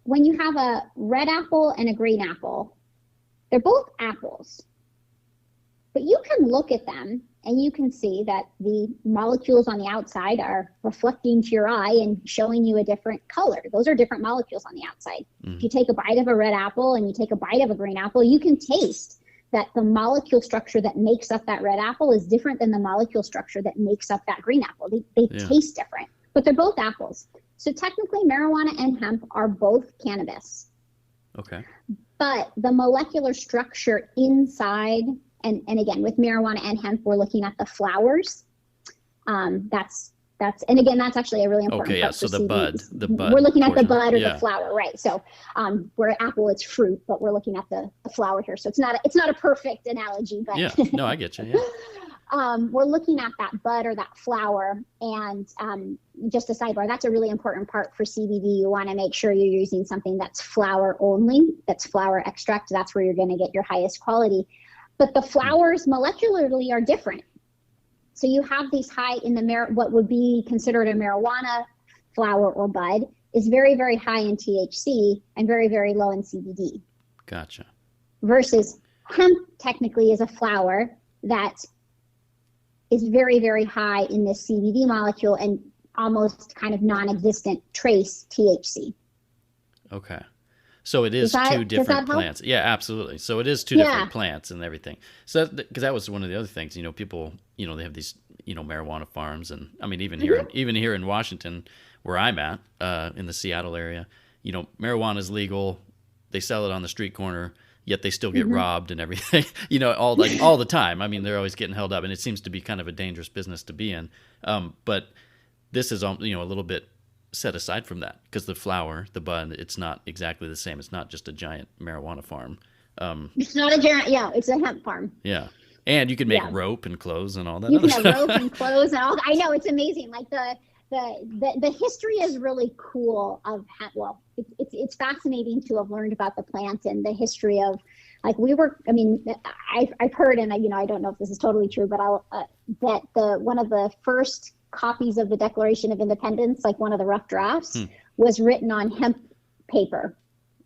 when you have a red apple and a green apple, they're both apples. But you can look at them and you can see that the molecules on the outside are reflecting to your eye and showing you a different color. Those are different molecules on the outside. If you take a bite of a red apple and you take a bite of a green apple, you can taste that the molecule structure that makes up that red apple is different than the molecule structure that makes up that green apple. They taste different, but they're both apples. So technically marijuana and hemp are both cannabis. Okay. But the molecular structure inside, and again, with marijuana and hemp, we're looking at the flowers. And again, that's actually a really important part. Okay, yeah, so the bud. We're looking at portion. the bud or the flower, right? So where apple, it's fruit, but we're looking at the flower here. So it's not a perfect analogy, but yeah, no, I get you. Yeah. We're looking at that bud or that flower, and just a sidebar, that's a really important part for CBD. You want to make sure you're using something that's flower only, that's flower extract. That's where you're going to get your highest quality. But the flowers molecularly are different. So you have these high in what would be considered a marijuana flower or bud is very, very high in THC and very, very low in CBD. Gotcha. Versus hemp technically is a flower that is very, very high in this CBD molecule and almost kind of non-existent trace THC. Okay. So it is two different plants. Yeah, absolutely. So it is two different plants and everything. So because that was one of the other things, people, they have these, marijuana farms, and I mean, even here in Washington, where I'm at, in the Seattle area, marijuana is legal. They sell it on the street corner, yet they still get robbed and everything, all the time. I mean, they're always getting held up, and it seems to be kind of a dangerous business to be in. But this is, a little bit set aside from that, because the flower, the bud, it's not exactly the same. It's not just a giant marijuana farm. It's not a giant, it's a hemp farm. Yeah. And you can make rope and clothes and all that. You can have rope and clothes and all. I know, it's amazing. Like the history is really cool of hemp. Well, it's fascinating to have learned about the plant and the history of, like, I've heard, and I don't know if this is totally true, but that one of the first copies of the Declaration of Independence, like one of the rough drafts, was written on hemp paper.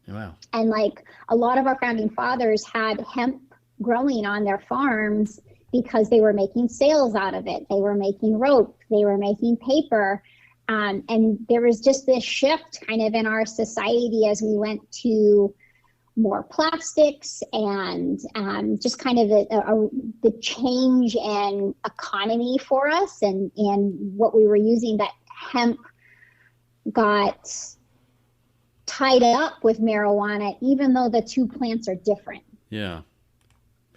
Wow. And like a lot of our founding fathers had hemp growing on their farms because they were making sails out of it. They were making rope, they were making paper. And there was just this shift kind of in our society as we went to more plastics and just kind of the change in economy for us and what we were using, that hemp got tied up with marijuana, even though the two plants are different. Yeah.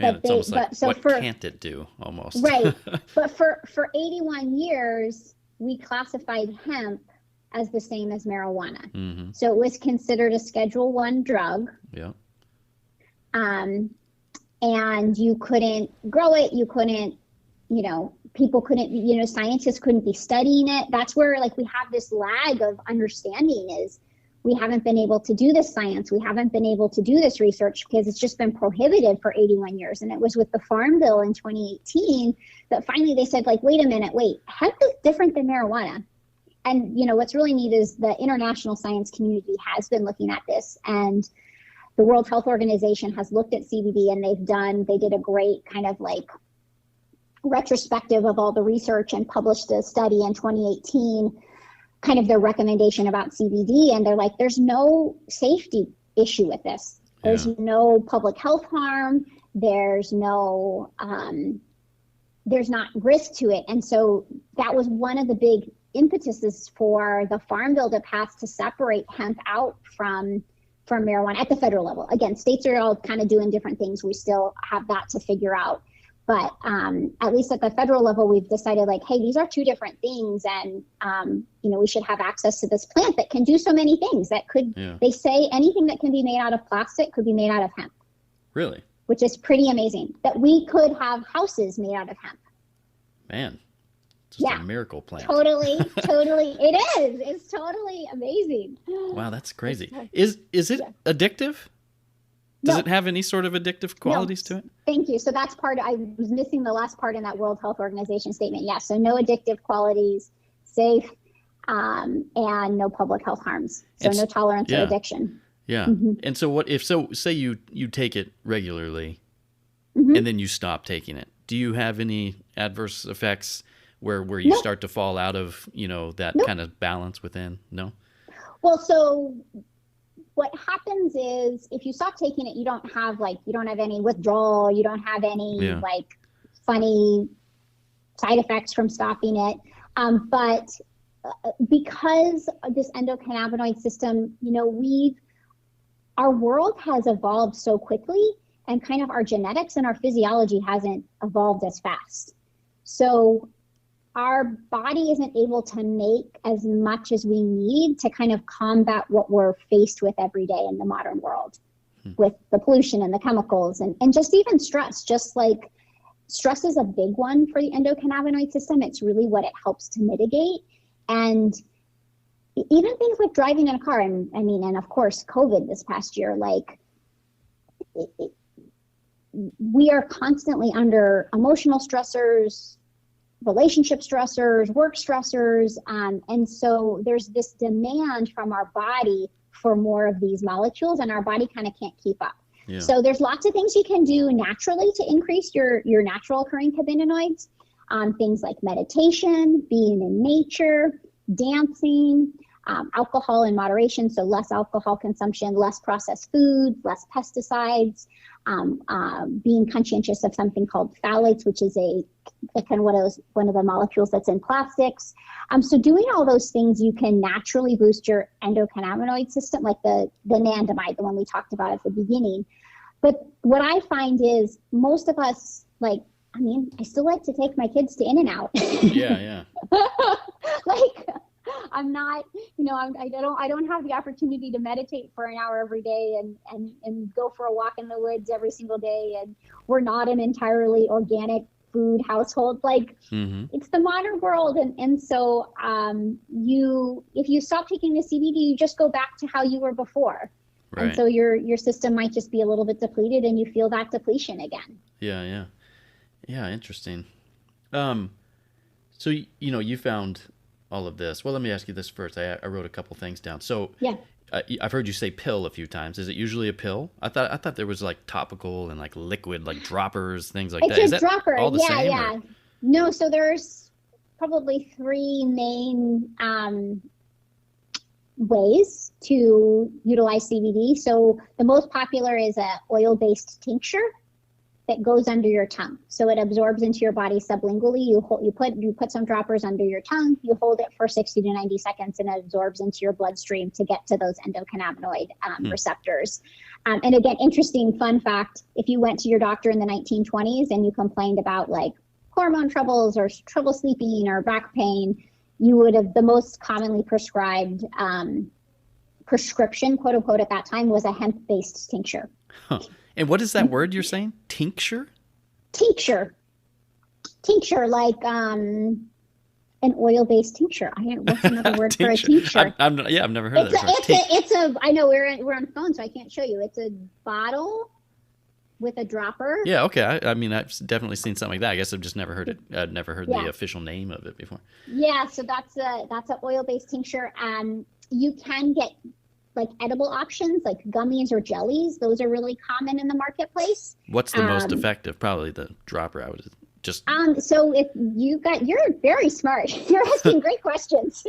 Man, it's almost like, what can't it do, almost? Right. But for 81 years, we classified hemp as the same as marijuana. Mm-hmm. So it was considered a Schedule I drug. Yeah. And you couldn't grow it. You couldn't, people couldn't, scientists couldn't be studying it. That's where, like, we have this lag of understanding is we haven't been able to do this science. We haven't been able to do this research because it's just been prohibited for 81 years. And it was with the Farm Bill in 2018 that finally they said, like, wait a minute, hemp is different than marijuana. And, what's really neat is the international science community has been looking at this, and the World Health Organization has looked at CBD, and they did a great kind of like retrospective of all the research and published a study in 2018, kind of their recommendation about CBD. And they're like, there's no safety issue with this. There's no public health harm. There's no, there's not risk to it. And so that was one of the big impetuses for the Farm Bill to pass, to separate hemp out from marijuana at the federal level. Again, states are all kind of doing different things. We still have that to figure out. But at least at the federal level, we've decided, like, hey, these are two different things. And, we should have access to this plant that can do so many things that could, they say anything that can be made out of plastic could be made out of hemp. Really? Which is pretty amazing, that we could have houses made out of hemp. Man, just a miracle plant. Totally. It is. It's totally amazing. Wow, that's crazy. Is it addictive? Does it have any sort of addictive qualities to it? Thank you. So that's I was missing the last part in that World Health Organization statement. Yeah. So no addictive qualities, safe, and no public health harms. So no tolerance or addiction. Yeah. Mm-hmm. And so say you take it regularly, and then you stop taking it. Do you have any adverse effects where you start to fall out of, that kind of balance within? No? Well, so what happens is if you stop taking it, you don't have any withdrawal. You don't have any funny side effects from stopping it. But because of this endocannabinoid system, our world has evolved so quickly, and kind of our genetics and our physiology hasn't evolved as fast. So our body isn't able to make as much as we need to kind of combat what we're faced with every day in the modern world, with the pollution and the chemicals and just even stress. Just like stress is a big one for the endocannabinoid system. It's really what it helps to mitigate. And even things like driving in a car, and of course COVID this past year, we are constantly under emotional stressors, relationship stressors, work stressors. And so there's this demand from our body for more of these molecules, and our body kind of can't keep up. Yeah. So there's lots of things you can do naturally to increase your natural occurring cannabinoids. on things like meditation, being in nature, dancing, alcohol in moderation, so less alcohol consumption, less processed foods, less pesticides, being conscientious of something called phthalates, which is a kind of one of the molecules that's in plastics. So doing all those things, you can naturally boost your endocannabinoid system, like the Anandamide, the one we talked about at the beginning. But what I find is most of us, I still like to take my kids to In-N-Out. Yeah. I'm not, I don't have the opportunity to meditate for an hour every day and go for a walk in the woods every single day. And we're not an entirely organic food household. It's the modern world. And so if you stop taking the CBD, you just go back to how you were before. Right. And so your system might just be a little bit depleted and you feel that depletion again. Yeah. Interesting. So, you found all of this. Well, let me ask you this first. I wrote a couple things down. So yeah. I've heard you say pill a few times. Is it usually a pill? I thought there was topical and liquid, droppers, things like that. It's a dropper. All the same, yeah. Or? No, so there's probably three main ways to utilize CBD. So the most popular is a oil-based tincture that goes under your tongue. So it absorbs into your body sublingually. You put some droppers under your tongue, you hold it for 60 to 90 seconds, and it absorbs into your bloodstream to get to those endocannabinoid receptors. And again, interesting fun fact, if you went to your doctor in the 1920s and you complained about hormone troubles or trouble sleeping or back pain, you would have the most commonly prescribed prescription, quote unquote, at that time was a hemp-based tincture. Huh. And what is that word you're saying? Tincture? Tincture, like an oil-based tincture. What's another word for a tincture? I've never heard of that. I know we're on phone, so I can't show you. It's a bottle with a dropper. Yeah, okay. I've definitely seen something like that. I guess I've just never heard it. I've never heard the official name of it before. Yeah, so that's an oil-based tincture. You can get edible options like gummies or jellies. Those are really common in the marketplace. What's the most effective? Probably the dropper. I would just. So if you're very smart. You're asking great questions.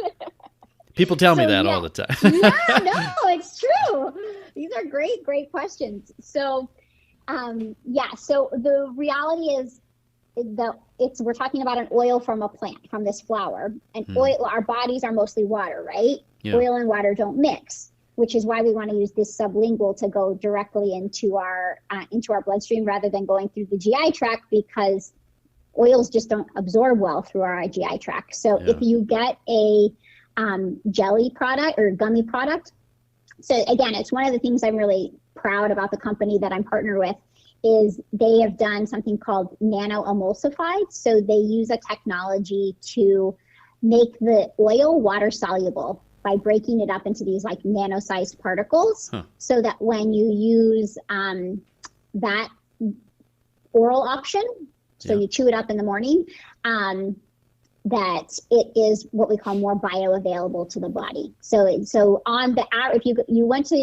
People tell me that all the time. Yeah, no, it's true. These are great questions. So, so the reality is we're talking about an oil from a plant, from this flower. And oil, our bodies are mostly water, right? Yeah. Oil and water don't mix, which is why we want to use this sublingual to go directly into our bloodstream rather than going through the GI tract, because oils just don't absorb well through our GI tract. So if you get a jelly product or gummy product, so again, it's one of the things I'm really proud about the company that I'm partnered with, is they have done something called nano emulsified. So they use a technology to make the oil water soluble by breaking it up into these nano-sized particles, so that when you use that oral option, so you chew it up in the morning, that it is what we call more bioavailable to the body. So on the if you went to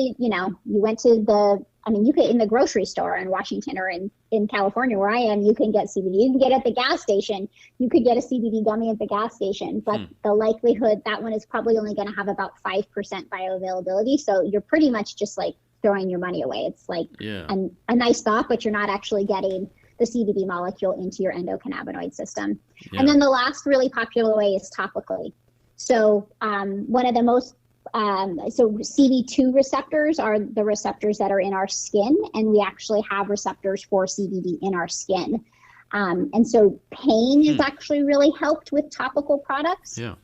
you could in the grocery store in Washington or in California where I am, you can get CBD. You can get it at the gas station. You could get a CBD gummy at the gas station, but the likelihood that one is probably only going to have about 5% bioavailability. So you're pretty much just throwing your money away. It's a nice thought, but you're not actually getting the CBD molecule into your endocannabinoid system. Yeah. And then the last really popular way is topically. So one of the most so CB2 receptors are the receptors that are in our skin, and we actually have receptors for CBD in our skin. And so pain is actually really helped with topical products. Yeah.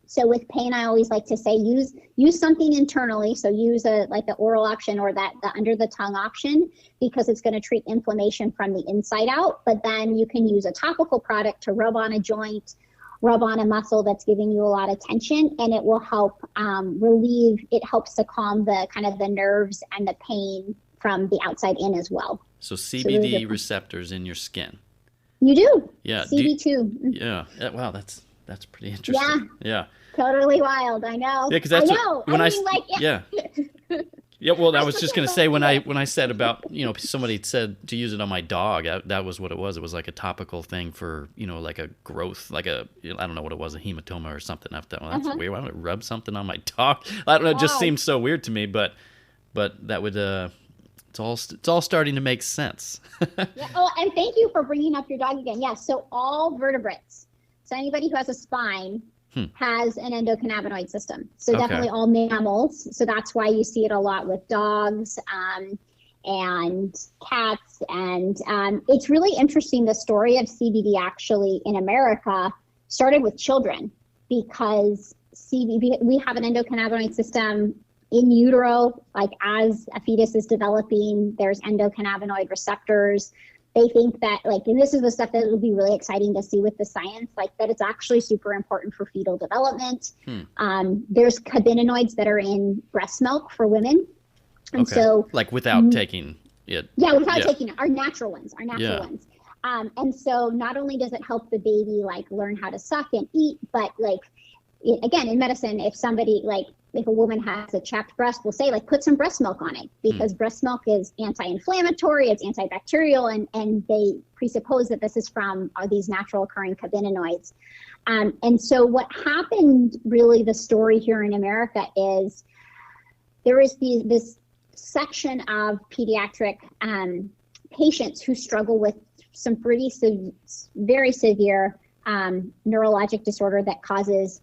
So with pain, I always like to say use something internally. So use the oral option or the under the tongue option, because it's going to treat inflammation from the inside out. But then you can use a topical product to rub on a joint, rub on a muscle that's giving you a lot of tension, and it will help relieve. It helps to calm the kind of the nerves and the pain from the outside in as well. So CBD receptors in your skin. You do. Yeah. CB2. Yeah. Wow, that's pretty interesting. Yeah. Totally wild. I know. Yeah, because that's I know. when Yeah, well, I was just going to say when I said about, somebody said to use it on my dog, that was what it was. It was like a topical thing for, like a growth, like I don't know what it was, a hematoma or something. I thought, well, that's weird. Why would I rub something on my dog? I don't know. It just seemed so weird to me, but that would, it's all starting to make sense. Yeah. Oh, and thank you for bringing up your dog again. Yes. So all vertebrates. So anybody who has a spine has an endocannabinoid system. So definitely all mammals. So that's why you see it a lot with dogs and cats. And it's really interesting. The story of CBD actually in America started with children, because CBD, we have an endocannabinoid system in utero. Like as a fetus is developing, there's endocannabinoid receptors. They think that, like, and this is the stuff that will be really exciting to see with the science, like that it's actually super important for fetal development. There's cannabinoids that are in breast milk for women. And so like without taking it. Yeah, without taking it, our natural ones. And so not only does it help the baby like learn how to suck and eat, but like, again, in medicine, if somebody like, if a woman has a chapped breast, we'll say like put some breast milk on it, because breast milk is anti-inflammatory, it's antibacterial, and they presuppose that this is from these natural occurring cannabinoids. And so what happened, really, the story here in America is there is this section of pediatric patients who struggle with some pretty very severe neurologic disorder that causes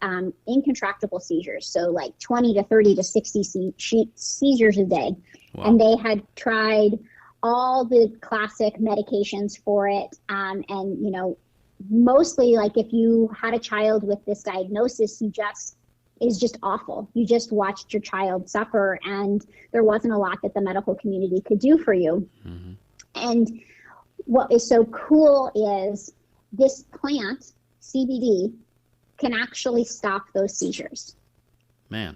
incontractable seizures. So like 20 to 30 to 60 seizures a day. Wow. And they had tried all the classic medications for it. And, mostly like if you had a child with this diagnosis, is just awful. You just watched your child suffer, and there wasn't a lot that the medical community could do for you. And what is so cool is this plant, CBD, can actually stop those seizures. Man.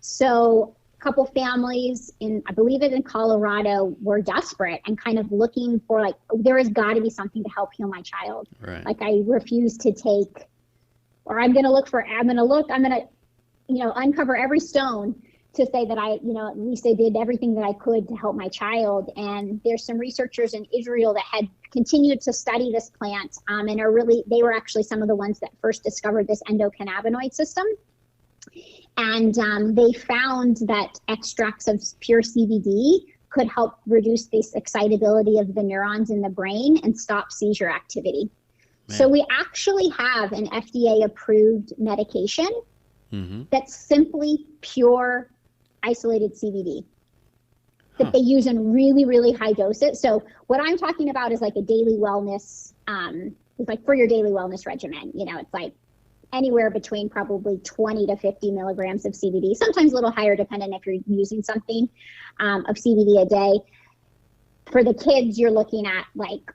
So a couple families I believe it in Colorado, were desperate and kind of looking for like, there has got to be something to help heal my child. Right. Like I refuse to take, or I'm going to uncover every stone to say that at least I did everything that I could to help my child. And there's some researchers in Israel that had continued to study this plant and they were actually some of the ones that first discovered this endocannabinoid system. And they found that extracts of pure CBD could help reduce this excitability of the neurons in the brain and stop seizure activity. Man. So we actually have an FDA approved medication that's simply pure isolated CBD that they use in really, really high doses. So what I'm talking about is like a daily wellness, it's like for your daily wellness regimen, it's like anywhere between probably 20 to 50 milligrams of CBD, sometimes a little higher depending if you're using something of CBD a day. For the kids, you're looking at like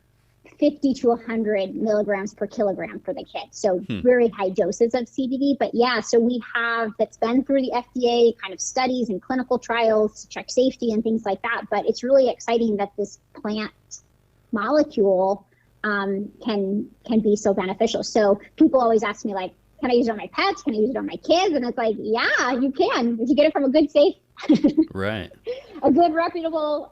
50 to 100 milligrams per kilogram for the kids. So very high doses of CBD. But yeah, so we have, that's been through the FDA kind of studies and clinical trials to check safety and things like that. But it's really exciting that this plant molecule can be so beneficial. So people always ask me like, can I use it on my pets? Can I use it on my kids? And it's like, yeah, you can. If you get it from a good, safe, right, a good, reputable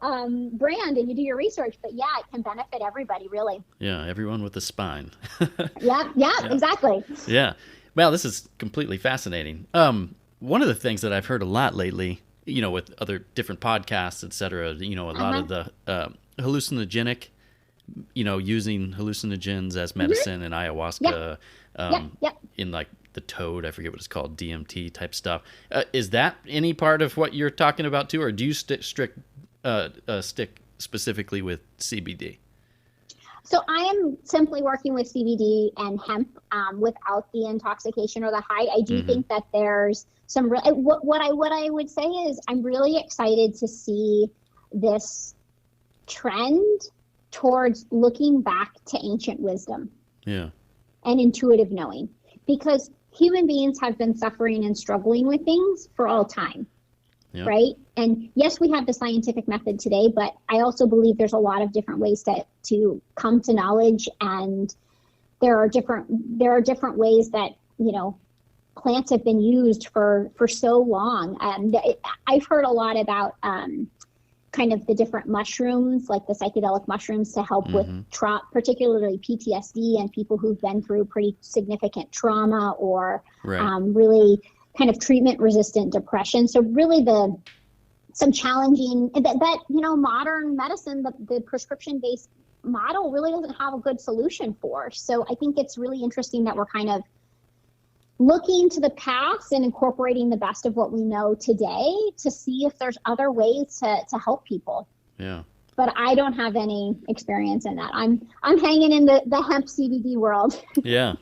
brand, and you do your research. But yeah, it can benefit everybody, really. Yeah, everyone with a spine. Yeah, exactly. Yeah. Well, this is completely fascinating. One of the things that I've heard a lot lately, with other different podcasts, et cetera, a lot of the hallucinogenic, using hallucinogens as medicine and ayahuasca. In like the toad, I forget what it's called, DMT type stuff. Is that any part of what you're talking about too, or do you stick specifically with CBD? So I am simply working with CBD and hemp without the intoxication or the high. I do think that there's some what I would say is I'm really excited to see this trend towards looking back to ancient wisdom. Yeah. And intuitive knowing, because human beings have been suffering and struggling with things for all time. Yep. Right? And yes, we have the scientific method today, but I also believe there's a lot of different ways to come to knowledge, and there are different ways that, plants have been used for so long. I've heard a lot about kind of the different mushrooms, like the psychedelic mushrooms, to help with particularly PTSD and people who've been through pretty significant trauma or really kind of treatment-resistant depression. So really some challenging that modern medicine, the prescription-based model really doesn't have a good solution for. So I think it's really interesting that we're kind of looking to the past and incorporating the best of what we know today to see if there's other ways to help people. Yeah. But I don't have any experience in that. I'm hanging in the hemp CBD world. Yeah.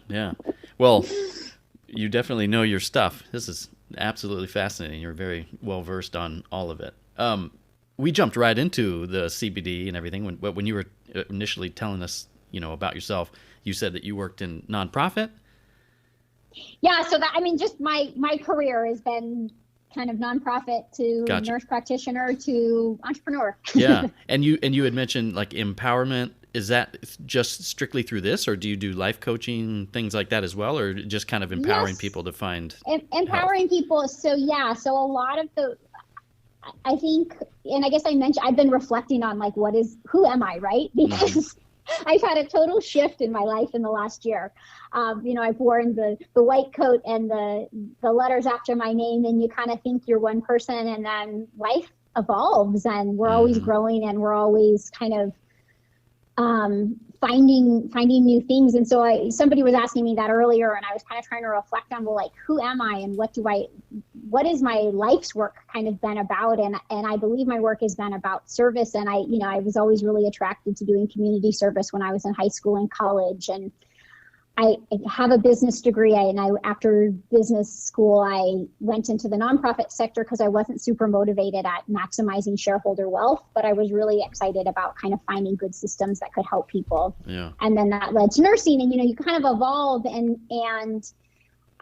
Well, you definitely know your stuff. This is absolutely fascinating. You're very well versed on all of it. We jumped right into the CBD and everything. When you were initially telling us, about yourself, you said that you worked in nonprofit. Yeah, so just my career has been kind of nonprofit to nurse practitioner to entrepreneur. Yeah, and you had mentioned like empowerment. Is that just strictly through this, or do you do life coaching, things like that as well, or just kind of empowering people to find empowering people? So so a lot of I think, and I guess I mentioned, I've been reflecting on like who am I, right? Because I've had a total shift in my life in the last year. I've worn the white coat and the letters after my name, and you kind of think you're one person, and then life evolves, and we're always growing, and we're always kind of finding new things. And so somebody was asking me that earlier, and I was kind of trying to reflect on, well, like, who am I, and what is my life's work kind of been about? And I believe my work has been about service. And I was always really attracted to doing community service when I was in high school and college. And I have a business degree, and after business school, I went into the nonprofit sector because I wasn't super motivated at maximizing shareholder wealth, but I was really excited about kind of finding good systems that could help people. Yeah. And then that led to nursing, and you kind of evolve, and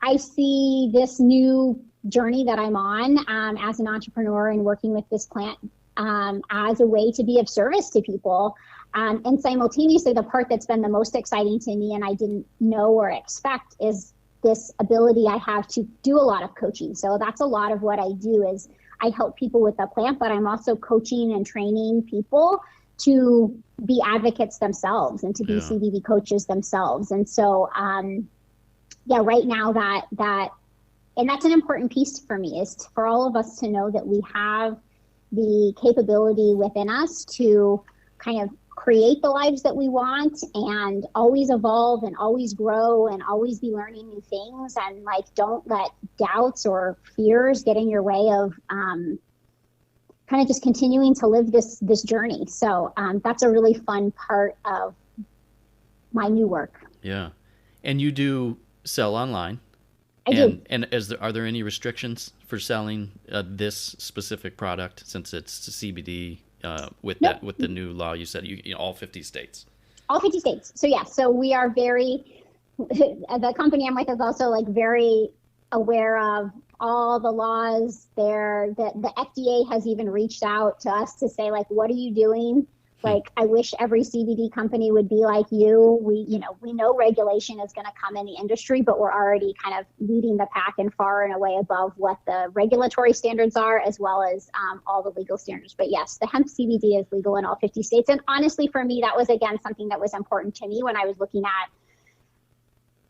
I see this new journey that I'm on as an entrepreneur and working with this plant as a way to be of service to people. And simultaneously, the part that's been the most exciting to me and I didn't know or expect is this ability I have to do a lot of coaching. So that's a lot of what I do is I help people with the plant, but I'm also coaching and training people to be advocates themselves and to be CBD coaches themselves. And so, right now and that's an important piece for me, is for all of us to know that we have the capability within us to kind of create the lives that we want and always evolve and always grow and always be learning new things, and like don't let doubts or fears get in your way of kind of just continuing to live this journey. So that's a really fun part of my new work. Yeah. And you do sell online? I do. And are there any restrictions for selling this specific product, since it's CBD? With the new law, you said all 50 states. All 50 states. So we are the company I'm with is also like very aware of all the laws there. The FDA has even reached out to us to say, like, what are you doing? Like, I wish every CBD company would be like you. We know regulation is going to come in the industry, but we're already kind of leading the pack and far and away above what the regulatory standards are, as well as all the legal standards. But yes, the hemp CBD is legal in all 50 states. And honestly, for me, that was, again, something that was important to me when I was looking at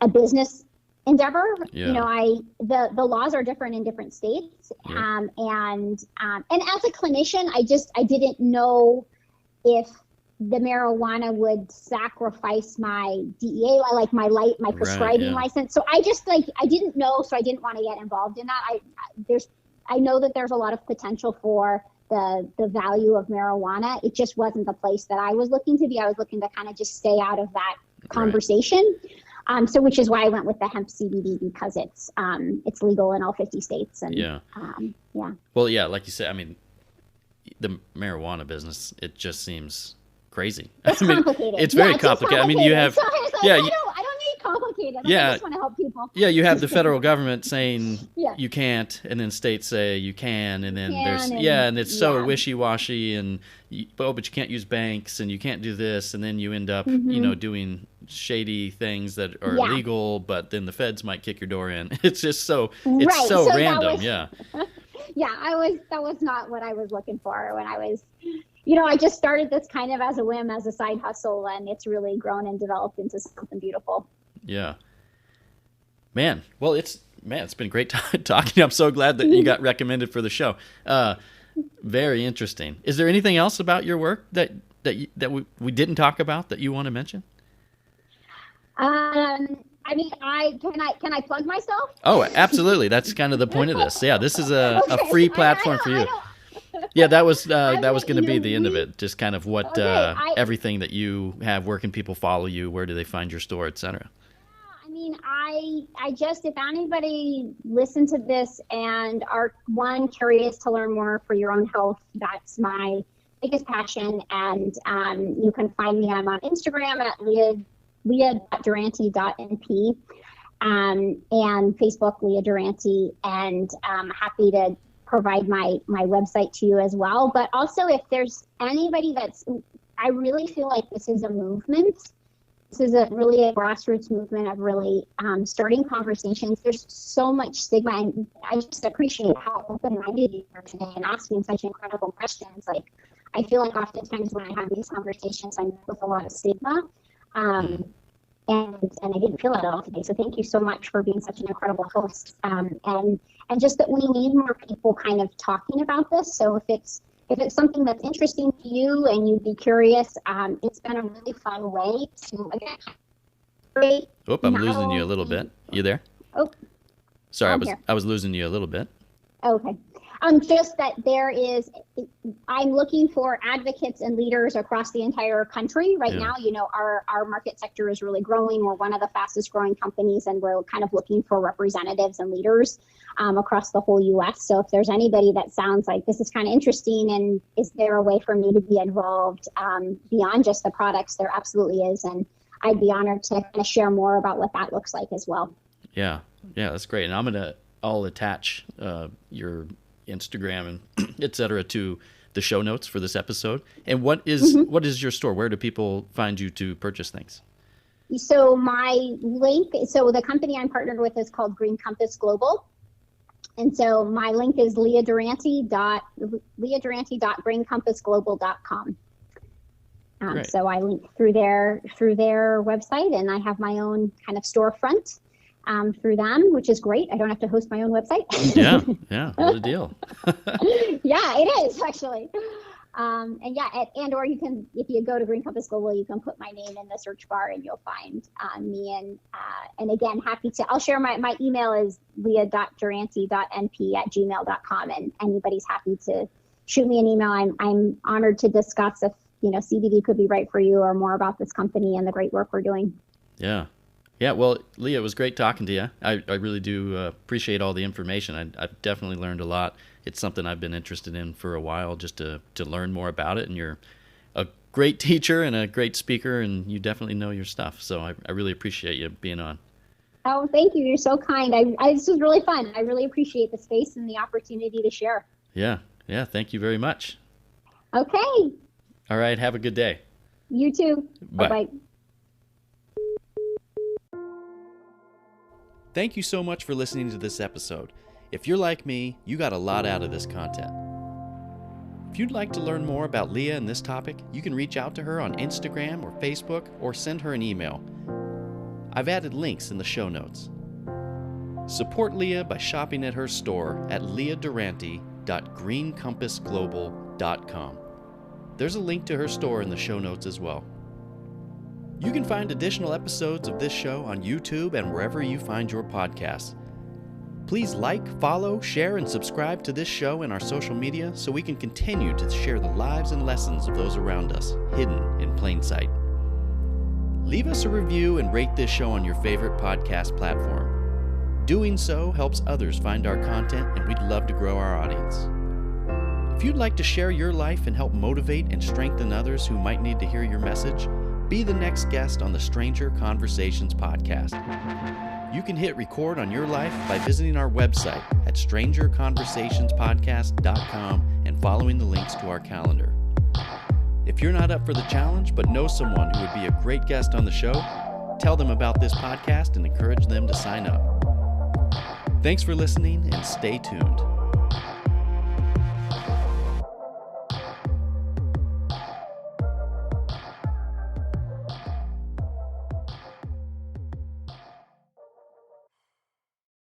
a business endeavor. Yeah. The laws are different in different states. Yeah. And as a clinician, I didn't know if the marijuana would sacrifice my DEA, like my prescribing license. So I didn't know, so I didn't want to get involved in that. I know that there's a lot of potential for the value of marijuana. It just wasn't the place that I was looking to be. I was looking to kind of just stay out of that conversation. So which is why I went with the hemp CBD, because it's legal in all 50 states. And Well, yeah, like you said, I mean, the marijuana business, it just seems crazy. It's complicated. It's very complicated. I mean, you have, so I don't need complicated. I just want to help people. Yeah, you have the federal government saying you can't, and then states say you can, and then and it's so wishy-washy, and but you can't use banks, and you can't do this, and then you end up, doing shady things that are Yeah. legal, but then the feds might kick your door in. It's just so Right. so So that random. was- Yeah. Yeah, that was not what I was looking for when I was, I just started this kind of as a whim, as a side hustle, and it's really grown and developed into something beautiful. Yeah. Man, well, it's been great talking. I'm so glad that you got recommended for the show. Very interesting. Is there anything else about your work that we didn't talk about that you want to mention? I mean, can I plug myself? Oh, absolutely. That's kind of the point of this. Yeah, this is a free platform for you. Yeah, that was going to be the end of it. Just kind of what everything that you have. Where can people follow you? Where do they find your store, etc.? I mean, I just, if anybody listen to this and are curious to learn more for your own health, that's my biggest passion. And you can find me. I'm on Instagram at Leah.Durante.np and Facebook Leah Durante, and I'm happy to provide my website to you as well. But also, if there's anybody I really feel like this is a movement. This is really a grassroots movement of really starting conversations. There's so much stigma, and I just appreciate how open-minded you are today and asking such incredible questions. Like, I feel like oftentimes when I have these conversations, I'm with a lot of stigma. And I didn't feel that at all today. So thank you so much for being such an incredible host. And just that we need more people kind of talking about this. So if it's something that's interesting to you and you'd be curious, it's been a really fun way to, again, I'm losing you a little bit. You there? Oh, sorry, I'm here. I was losing you a little bit. Okay. Just that I'm looking for advocates and leaders across the entire country right now. Our market sector is really growing. We're one of the fastest growing companies, and we're kind of looking for representatives and leaders across the whole U.S. So if there's anybody that sounds like this is kind of interesting, and is there a way for me to be involved beyond just the products, there absolutely is. And I'd be honored to kind of share more about what that looks like as well. Yeah, that's great. And I'll attach your Instagram and et cetera to the show notes for this episode. And what is your store? Where do people find you to purchase things? So my link, the company I'm partnered with is called Green Compass Global. And so my link is leahdurante.greencompassglobal.com. So I link through their website, and I have my own kind of storefront through them, which is great. I don't have to host my own website. Yeah, what a deal. Yeah, it is actually. Or you can, if you go to Green Compass Global, you can put my name in the search bar and you'll find me. And again, I'll share my email is leah.durante.np@gmail.com, and anybody's happy to shoot me an email. I'm honored to discuss if CBD could be right for you, or more about this company and the great work we're doing. Yeah, well, Leah, it was great talking to you. I really do appreciate all the information. I've definitely learned a lot. It's something I've been interested in for a while, just to learn more about it. And you're a great teacher and a great speaker, and you definitely know your stuff. So I really appreciate you being on. Oh, thank you. You're so kind. This was really fun. I really appreciate the space and the opportunity to share. Yeah. Thank you very much. Okay. All right. Have a good day. You too. Bye. Bye-bye. Thank you so much for listening to this episode. If you're like me, you got a lot out of this content. If you'd like to learn more about Leah and this topic, you can reach out to her on Instagram or Facebook, or send her an email. I've added links in the show notes. Support Leah by shopping at her store at leahdurante.greencompassglobal.com. There's a link to her store in the show notes as well. You can find additional episodes of this show on YouTube and wherever you find your podcasts. Please like, follow, share, and subscribe to this show in our social media so we can continue to share the lives and lessons of those around us, hidden in plain sight. Leave us a review and rate this show on your favorite podcast platform. Doing so helps others find our content, and we'd love to grow our audience. If you'd like to share your life and help motivate and strengthen others who might need to hear your message, be the next guest on the Stranger Conversations podcast. You can hit record on your life by visiting our website at strangerconversationspodcast.com and following the links to our calendar. If you're not up for the challenge but know someone who would be a great guest on the show, tell them about this podcast and encourage them to sign up. Thanks for listening and stay tuned.